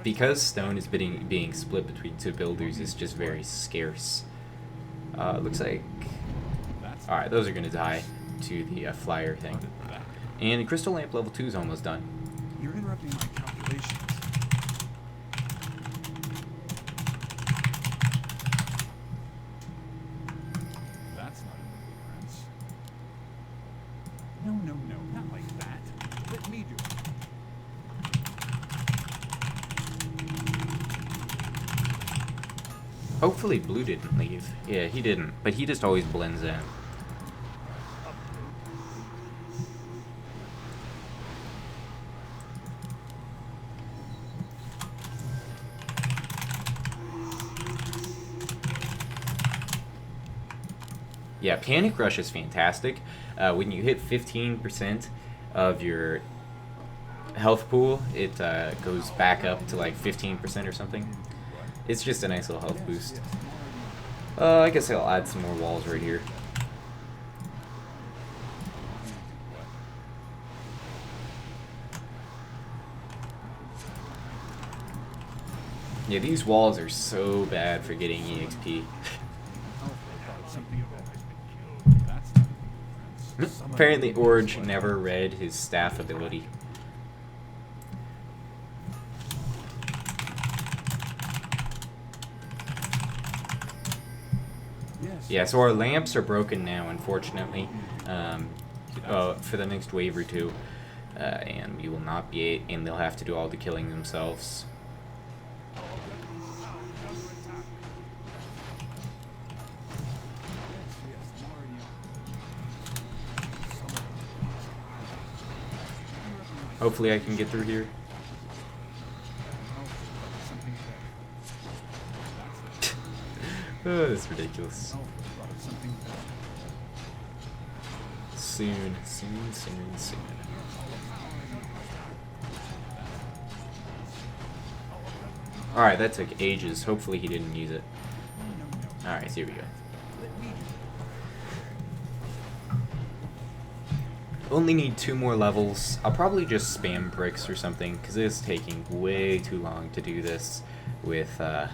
Because stone is being split between 2 builders, it's just very scarce. Looks like... That's Alright, those are going to die to the flyer how thing. did that. And Crystal Lamp level 2 is almost done. You're interrupting my calculations. That's not in the blueprints. No, not like that. Let me do it. Hopefully Blue didn't leave. Yeah, he didn't, but he just always blends in. Yeah, Panic Rush is fantastic. When you hit 15% of your health pool, it goes back up to like 15% or something. It's just a nice little health boost. I guess I'll add some more walls right here. Yeah, these walls are so bad for getting EXP. Something about it. That's not in the blueprints. Apparently Orge never read his staff ability. Yeah, so our lamps are broken now, unfortunately, for the next wave or 2, and we will not be, and they'll have to do all the killing themselves. Hopefully I can get through here. Oh, that's ridiculous. Soon. Alright, that took ages. Hopefully he didn't use it. Alright, here we go. Only need 2 more levels. I'll probably just spam bricks or something, because it is taking way too long to do this with, An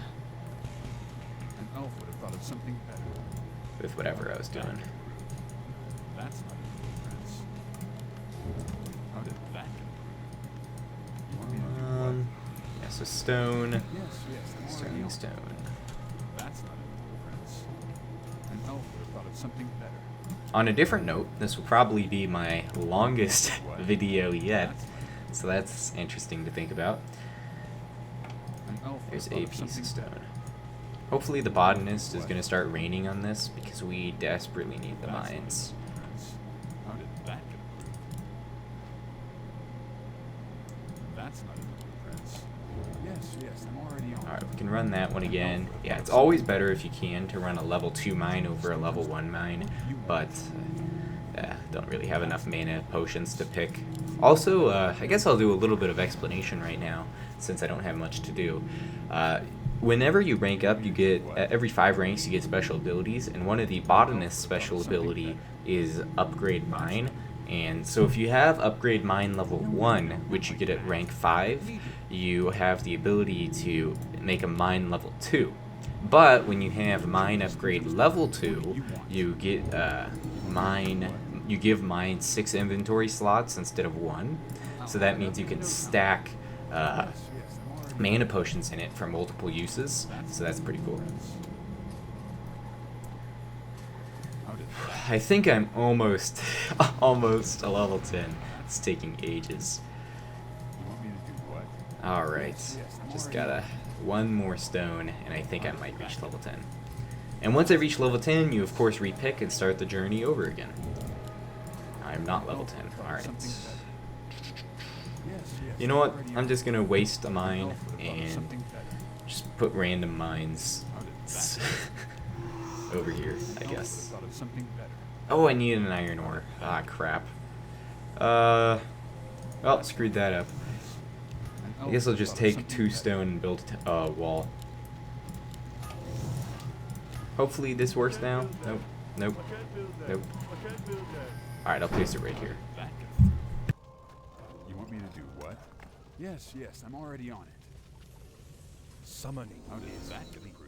elf would have thought of something better. with whatever I was doing. That's not in the blueprints. How did that get approved? You want me to do what? Yeah, so stone, Yes, I'm already on. stone. That's not in the blueprints. An elf would have thought of something better. On a different note, this will probably be my longest video yet, so that's interesting to think about. There's a piece of stone. Hopefully the botanist is going to start raining on this, because we desperately need the mines. How did that get approved? That's not in the blueprints. Yes, I'm already on. Alright, we can run that one again. Yeah, it's always better if you can to run a level 2 mine over a level 1 mine, but don't really have enough mana potions to pick. Also, I guess I'll do a little bit of explanation right now, since I don't have much to do. Whenever you rank up, you get, every 5 ranks you get special abilities, and one of the botanist's special ability is Upgrade Mine. And so if you have Upgrade Mine level 1, which you get at rank 5, you have the ability to make a Mine level 2. But when you have Mine Upgrade level 2, you get you give Mine 6 inventory slots instead of 1. So that means you can stack mana potions in it for multiple uses, so that's pretty cool. I think I'm almost a level 10. It's taking ages. Alright, just gotta one more stone, and I think I might reach level 10. And once I reach level 10, you of course repick and start the journey over again. I'm not level 10. Alright. You know what? I'm just gonna waste a mine and just put random mines over here, I guess. Oh, I need an iron ore. Ah, crap. Well, screwed that up. I guess I'll just take 2 stone and build a wall. Hopefully this works now. Nope. Nope. Nope. Alright, I'll place it right here. You want me to do what? Yes, I'm already on it. Summoning. How did that get approved?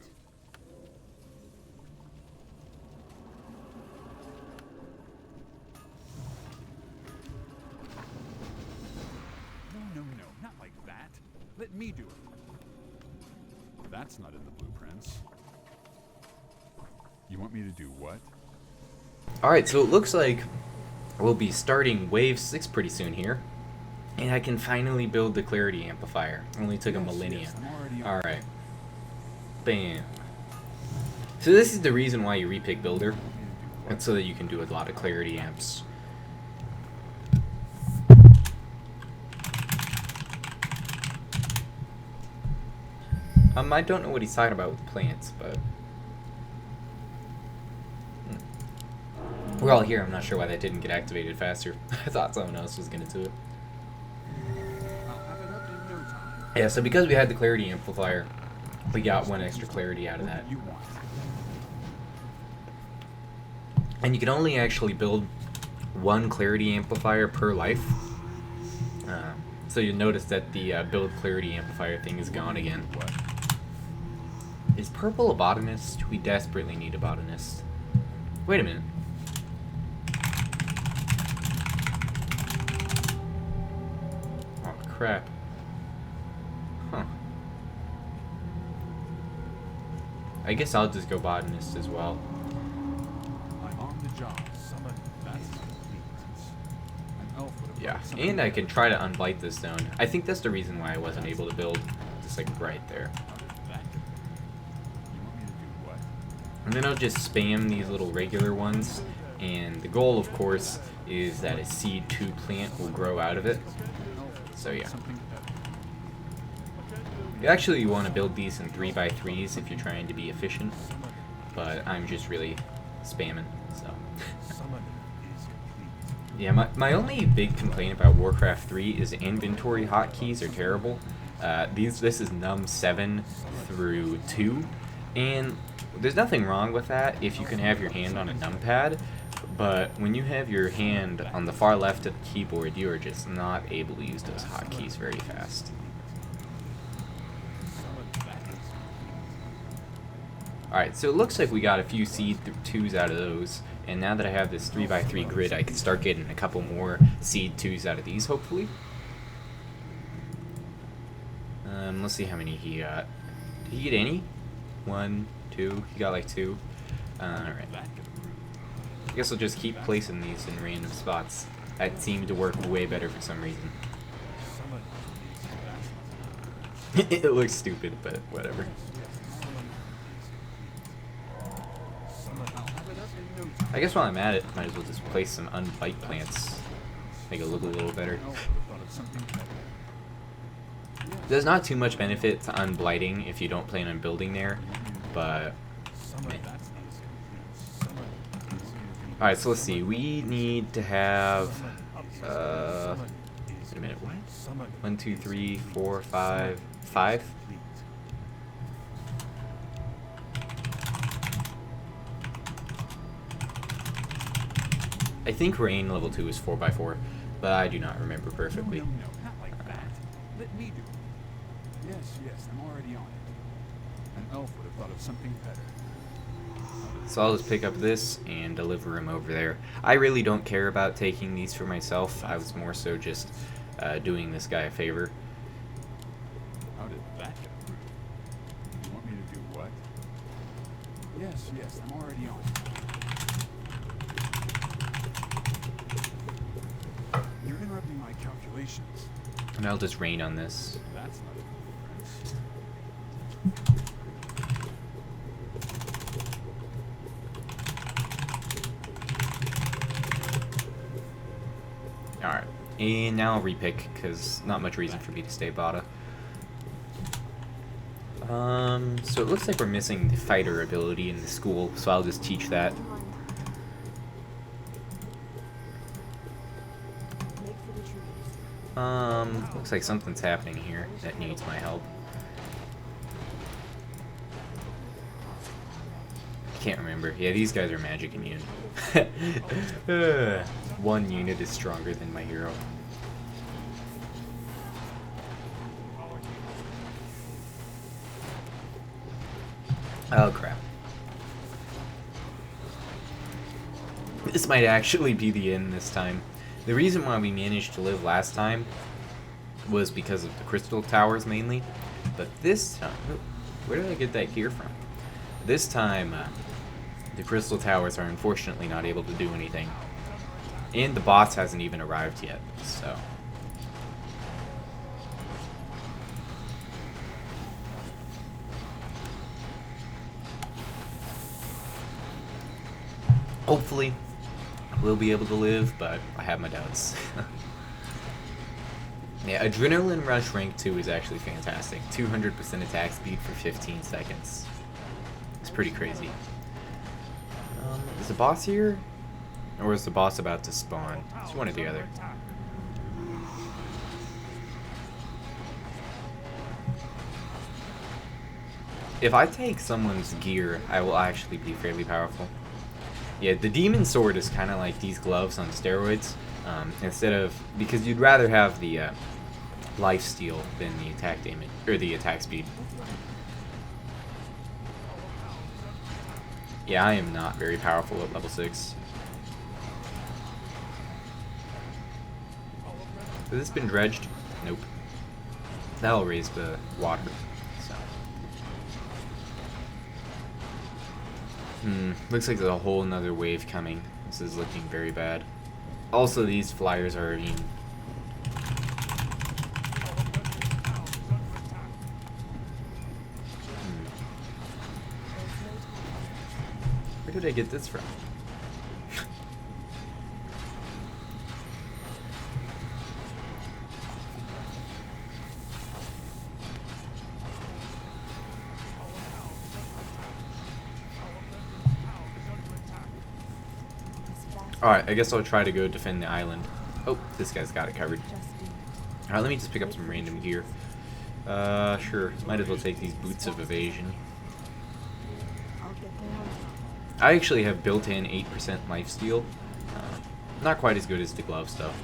No, not like that. Let me do it. That's not in the blueprints. You want me to do what? Alright, so it looks like we'll be starting wave 6 pretty soon here. And I can finally build the clarity amplifier. Only took a millennia. Alright. Bam. So this is the reason why you repick builder. It's so that you can do a lot of clarity amps. I don't know what he's talking about with plants, but we're all here. I'm not sure why that didn't get activated faster. I thought someone else was gonna do it. Yeah, so because we had the clarity amplifier, we got 1 extra clarity out of that. And you can only actually build 1 clarity amplifier per life. So you'll notice that the build clarity amplifier thing is gone again. Is purple a botanist? We desperately need a botanist. Wait a minute. Oh, crap. Huh. I guess I'll just go botanist as well. I'm on the job. Summon. That's complete. An elf would have Yeah, and I can try to unblight this stone. I think that's the reason why I wasn't able to build just like right there. And then I'll just spam these little regular ones, and the goal, of course, is that a seed 2 plant will grow out of it. So yeah. You actually want to build these in 3x3s if you're trying to be efficient, but I'm just really spamming, so. Yeah, my only big complaint about Warcraft 3 is inventory hotkeys are terrible. This is num 7 through 2, and there's nothing wrong with that if you can have your hand on a numpad, but when you have your hand on the far left of the keyboard, you are just not able to use those hotkeys very fast. Alright, so it looks like we got a few seed 2s out of those, and now that I have this 3x3 grid, I can start getting a couple more seed 2s out of these, hopefully. Let's see how many he got. Did he get any? 1, 2, he got like 2. Alright. I guess I'll just keep placing these in random spots. That seemed to work way better for some reason. It looks stupid, but whatever. I guess while I'm at it, might as well just place some unbite plants. Make it look a little better. There's not too much benefit to unblighting if you don't plan on building there, but... Alright, so let's see. We need to have... wait a minute, what? 1, 2, 3, 4, 5... 5? I think rain level 2 is 4x4, but I do not remember perfectly. No, not like that. Let me do it. Yes, I'm already on it. An elf would have thought of something better. So I'll just pick up this and deliver him over there. I really don't care about taking these for myself. I was more so just doing this guy a favor. How did that get approved? You want me to do what? Yes, I'm already on it. You're interrupting my calculations. And I'll just rain on this. That's not a difference. Alright, and now I'll repick, because not much reason for me to stay Bada. So it looks like we're missing the fighter ability in the school, so I'll just teach that. Looks like something's happening here that needs my help. I can't remember. Yeah, these guys are magic immune. One unit is stronger than my hero. Oh crap. This might actually be the end this time. The reason why we managed to live last time was because of the crystal towers mainly. But this time, where did I get that gear from? This time, the crystal towers are unfortunately not able to do anything. And the boss hasn't even arrived yet, so... Hopefully, we'll be able to live, but I have my doubts. Yeah, Adrenaline Rush rank 2 is actually fantastic. 200% attack speed for 15 seconds. It's pretty crazy. Is the boss here? Or is the boss about to spawn? It's one or the other. If I take someone's gear, I will actually be fairly powerful. Yeah, the demon sword is kind of like these gloves on steroids. Instead of, because you'd rather have the life steal than the attack damage or the attack speed. Yeah, I am not very powerful at level 6. Has this been dredged? Nope. That'll raise the water. So. Looks like there's a whole nother wave coming. This is looking very bad. Also, these flyers are immune. Where did I get this from? Alright, I guess I'll try to go defend the island. Oh, this guy's got it covered. Alright, let me just pick up some random gear. Sure. Might as well take these boots of evasion. I actually have built-in 8% lifesteal. Not quite as good as the glove stuff.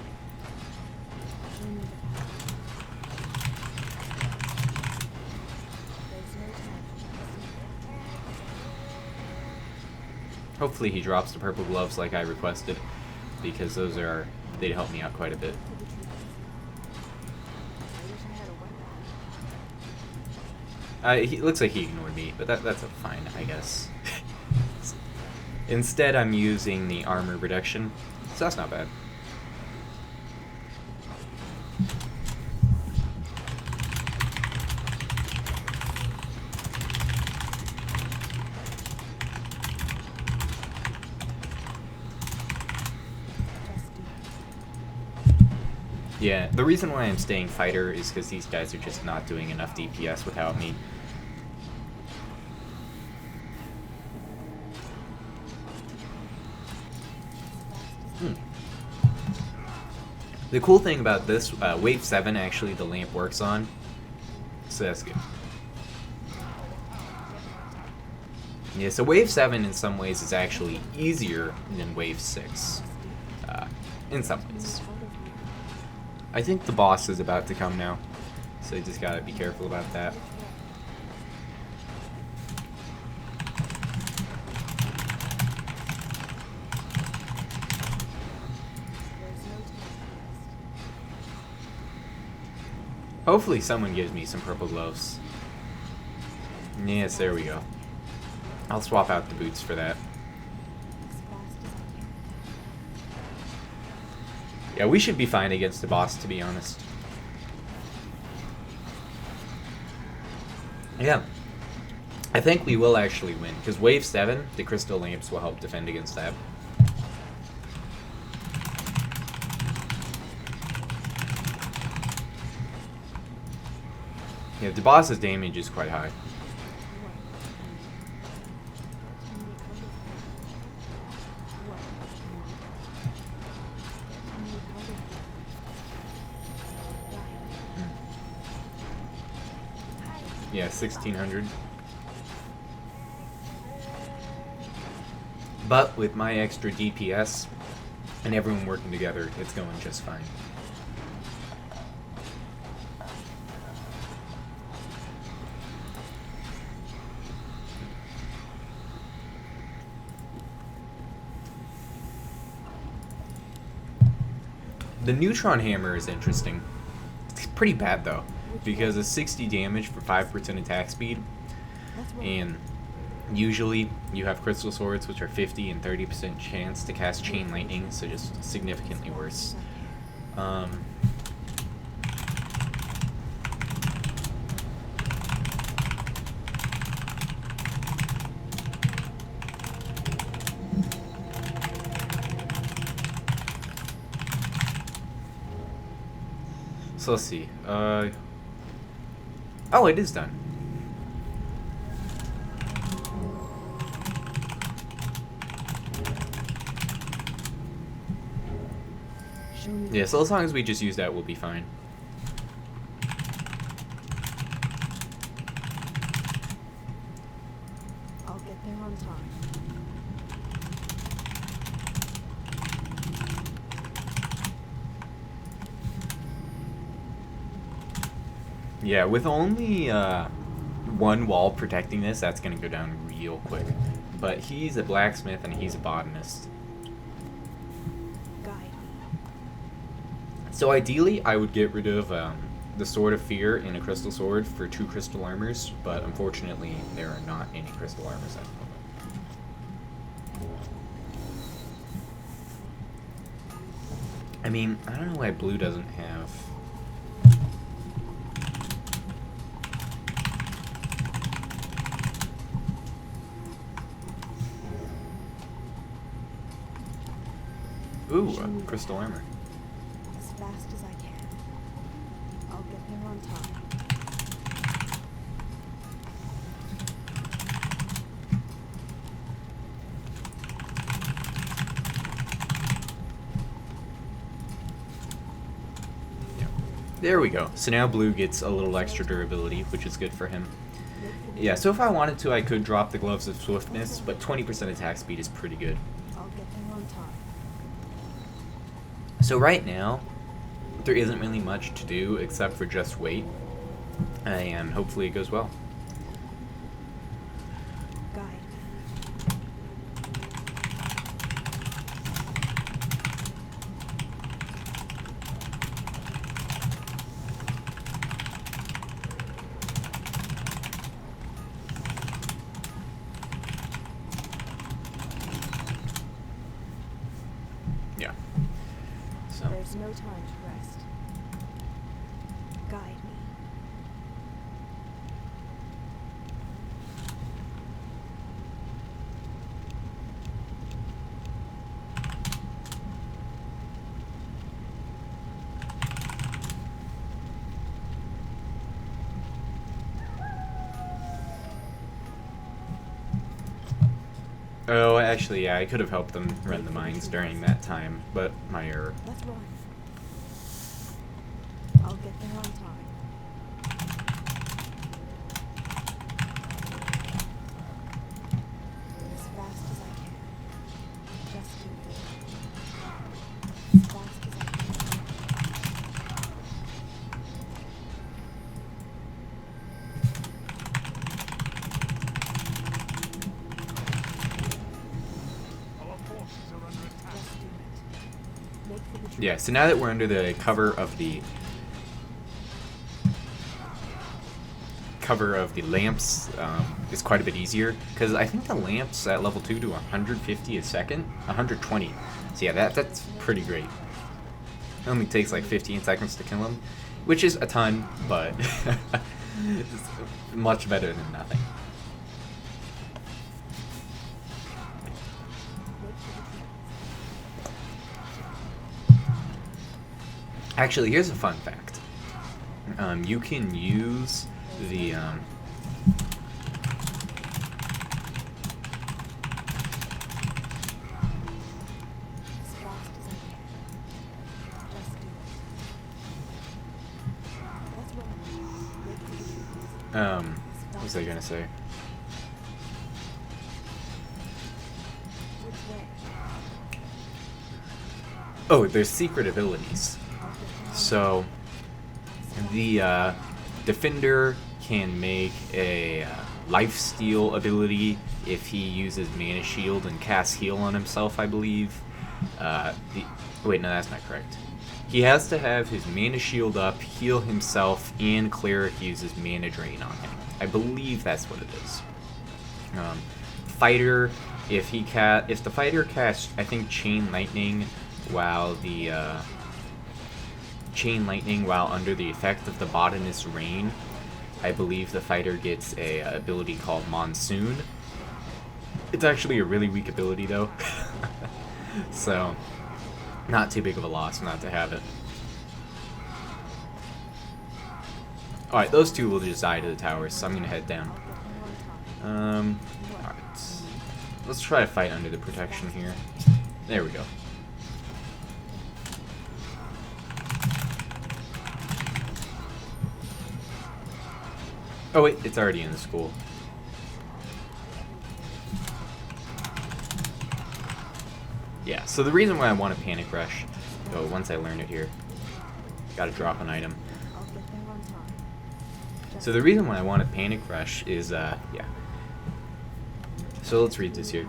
Hopefully he drops the purple gloves like I requested, because those are, they'd help me out quite a bit. He looks like he ignored me, but that's fine, I guess. Instead, I'm using the armor reduction, so that's not bad. Yeah, the reason why I'm staying fighter is because these guys are just not doing enough DPS without me. The cool thing about this, Wave 7 actually the lamp works on, so that's good. Yeah, so Wave 7 in some ways is actually easier than Wave 6, in some ways. I think the boss is about to come now, so you just gotta be careful about that. Hopefully someone gives me some purple gloves. Yes, there we go. I'll swap out the boots for that. Yeah, we should be fine against the boss, to be honest. Yeah. I think we will actually win, because Wave 7, the crystal lamps will help defend against that. Yeah, the boss's damage is quite high. Yeah, 1600. But with my extra DPS and everyone working together, it's going just fine. The Neutron Hammer is interesting. It's pretty bad though, because it's 60 damage for 5% attack speed, and usually you have crystal swords which are 50 and 30% chance to cast chain lightning, so just significantly worse. So let's see. Oh, it is done. Yeah, so as long as we just use that, we'll be fine. I'll get there on time. Yeah, with only one wall protecting this, that's going to go down real quick. But he's a blacksmith and he's a botanist. Guide. So ideally, I would get rid of the Sword of Fear and a Crystal Sword for 2 crystal armors, but unfortunately, there are not any crystal armors at the moment. I mean, I don't know why blue doesn't have... Ooh, crystal armor. As fast as I can. I'll get there on time. Yeah. There we go. So now blue gets a little extra durability, which is good for him. Yeah, so if I wanted to, I could drop the Gloves of Swiftness, but 20% attack speed is pretty good. I'll get there on time. So right now, there isn't really much to do except for just wait, and hopefully it goes well. Guide. There's no time to rest. Guide me. Oh, actually, yeah, I could have helped them run the mines during that time, but my error. Let's run. I'll get there on time. As fast as I can. Just do it. As fast as I can. Our forces are under attack. Just do it. Make for the truth. Yeah, so now that we're under the cover of the lamps, is quite a bit easier, because I think the lamps at level 2 do 150 a second, 120. So yeah, that's pretty great. It only takes like 15 seconds to kill them, which is a ton, but it's much better than nothing. Actually, here's a fun fact. You can use the As fast as I can. Just do it. Let's run. Make for the truth. what was I gonna say? Which way? Oh, there's secret abilities. I'll get there on So the defender can make a lifesteal ability if he uses mana shield and casts heal on himself, I believe. Wait, no, that's not correct. He has to have his mana shield up, heal himself, and cleric uses mana drain on him. I believe that's what it is. Fighter, if the fighter casts, I think, chain lightning while under the effect of the botanist rain, I believe the fighter gets a ability called Monsoon. It's actually a really weak ability though, so not too big of a loss not to have it. Alright, those two will just die to the towers, so I'm gonna head down. Alright. Let's try to fight under the protection here. There we go. Oh wait, it's already in the school. Yeah, so the reason why I want to panic rush, once I learn it here, gotta drop an item. I'll get there on time. So the reason why I want to panic rush is, yeah. So let's read this here.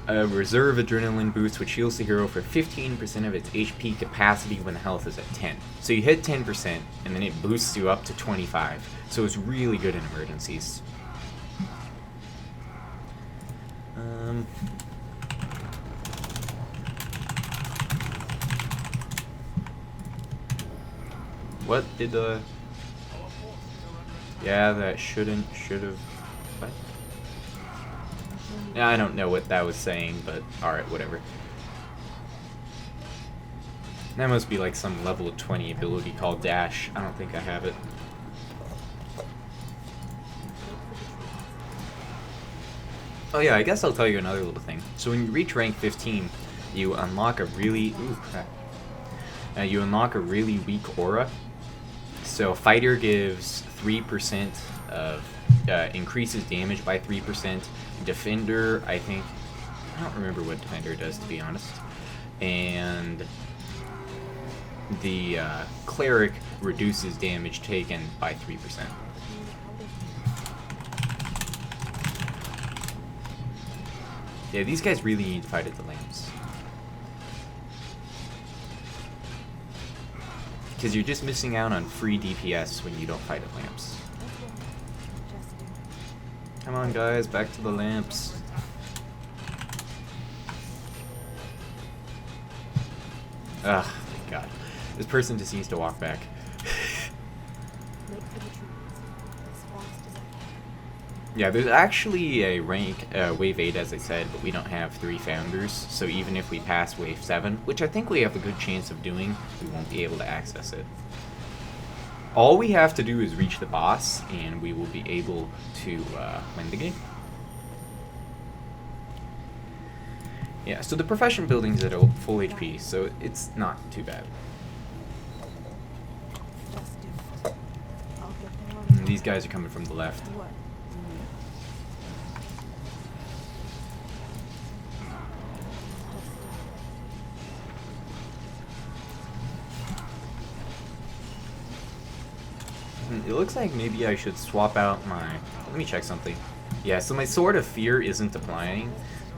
A reserve adrenaline boost which heals the hero for 15% of its HP capacity when the health is at 10. So you hit 10% and then it boosts you up to 25. So it's really good in emergencies. What did the... Yeah, that should've... What? Yeah, I don't know what that was saying, but alright, whatever. That must be like some level 20 ability called Dash. I don't think I have it. Oh yeah, I guess I'll tell you another little thing. So when you reach rank 15, you unlock a really... Ooh, crap. You unlock a really weak aura. So Fighter gives 3% of... increases damage by 3%. Defender, I think... I don't remember what Defender does, to be honest. And... the Cleric reduces damage taken by 3%. Yeah, these guys really need to fight at the lamps. Because you're just missing out on free DPS when you don't fight at lamps. Come on guys, back to the lamps. Ugh, thank God. This person just needs to walk back. Make for the trees as fast as I can. Yeah, there's actually a rank, wave 8 as I said, but we don't have 3 founders, so even if we pass wave 7, which I think we have a good chance of doing, we won't be able to access it. All we have to do is reach the boss, and we will be able to win the game. Yeah, so the profession building's at full HP, so it's not too bad. Just do it. I'll get there on And time. these guys are coming from the left. What? It looks like maybe I should swap out my... Let me check something. Yeah, so my Sword of Fear isn't applying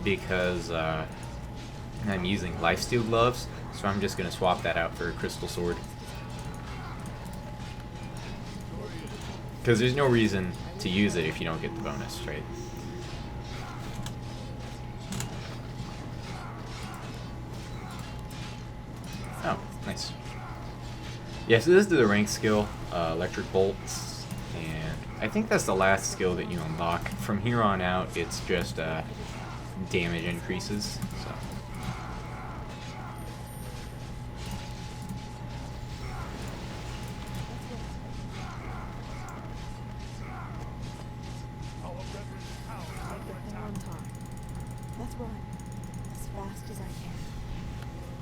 because I'm using Lifesteal Gloves, so I'm just going to swap that out for a Crystal Sword. Because there's no reason to use it if you don't get the bonus, right? Oh, nice. Yeah, so this is the rank skill, Electric Bolts, and I think that's the last skill that you unlock. From here on out, it's just damage increases, so. Our brethren town is I'll under get there attack. on time. Let's run as fast as I can.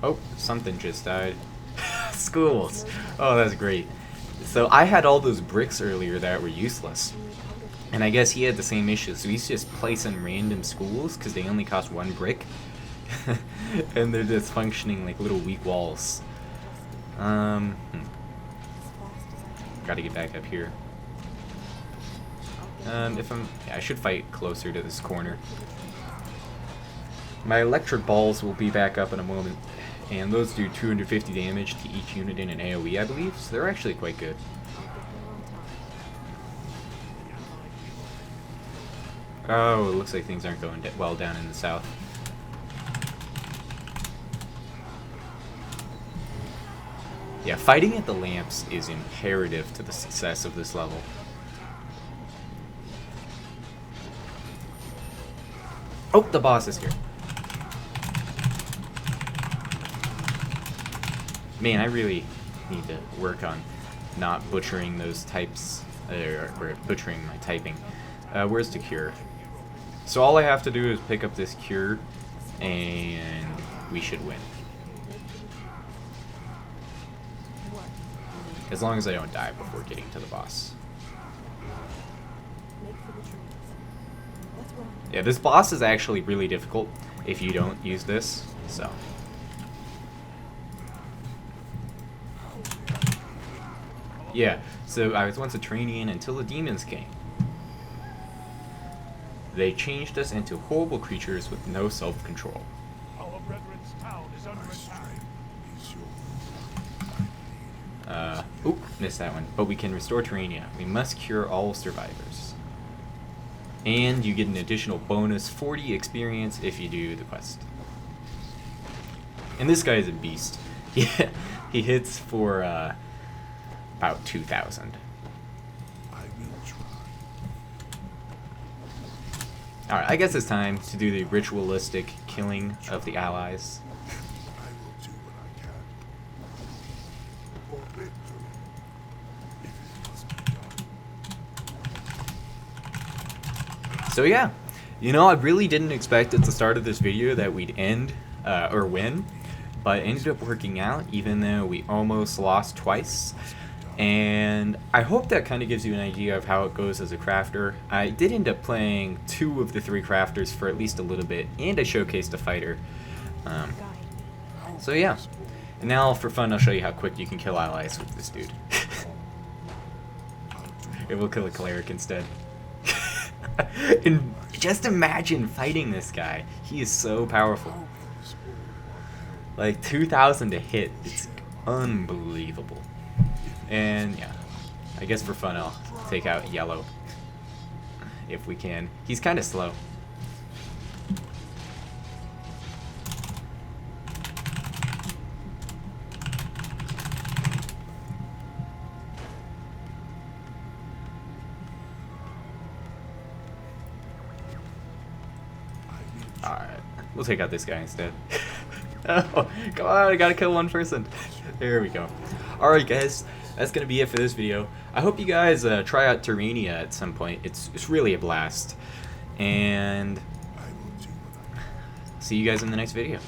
Oh, something just died. Schools. Oh, that's great. So I had all those bricks earlier that were useless. And I guess he had the same issue, so he's just placing random schools because they only cost 1 brick. And they're just functioning like little weak walls. As fast as I can. Gotta get back up here. I'll get If I'm... Yeah, I should fight closer to this corner. My electric balls will be back up in a moment. And those do 250 damage to each unit in an AoE, I believe. So they're actually quite good. Oh, it looks like things aren't going well down in the south. Yeah, fighting at the lamps is imperative to the success of this level. Oh, the boss is here. Man, I really need to work on not butchering those types, or butchering my typing. Where's the cure? So all I have to do is pick up this cure, and we should win. As long as I don't die before getting to the boss. Make for the trees. Let's run. Yeah, this boss is actually really difficult if you don't use this, so. Yeah, so I was once a Terranian until the demons came. They changed us into horrible creatures with no self-control. Our brethren's town is under attack. Oop, missed that one. But we can restore Terrania. We must cure all survivors. And you get an additional bonus 40 experience if you do the quest. And this guy is a beast. Yeah, he hits for about 2,000. I will try. Alright, I guess it's time to do the ritualistic killing of the allies. I will do what I can. For victory, if it must be done. So yeah, you know, I really didn't expect at the start of this video that we'd end, or win, but it ended up working out even though we almost lost twice. And I hope that kind of gives you an idea of how it goes as a crafter. I did end up playing 2 of the 3 crafters for at least a little bit, and I showcased a fighter. Guide me. So yeah, and now for fun I'll show you how quick you can kill allies with this dude. It will kill a cleric instead. And just imagine fighting this guy. He is so powerful. Like 2,000 to hit, it's unbelievable. And yeah, I guess for fun I'll take out yellow if we can. He's kind of slow. We'll take out this guy instead. Oh, come on, I gotta kill one person. There we go. Alright guys, that's gonna be it for this video. I hope you guys try out Terrania at some point. It's really a blast. And see you guys in the next video.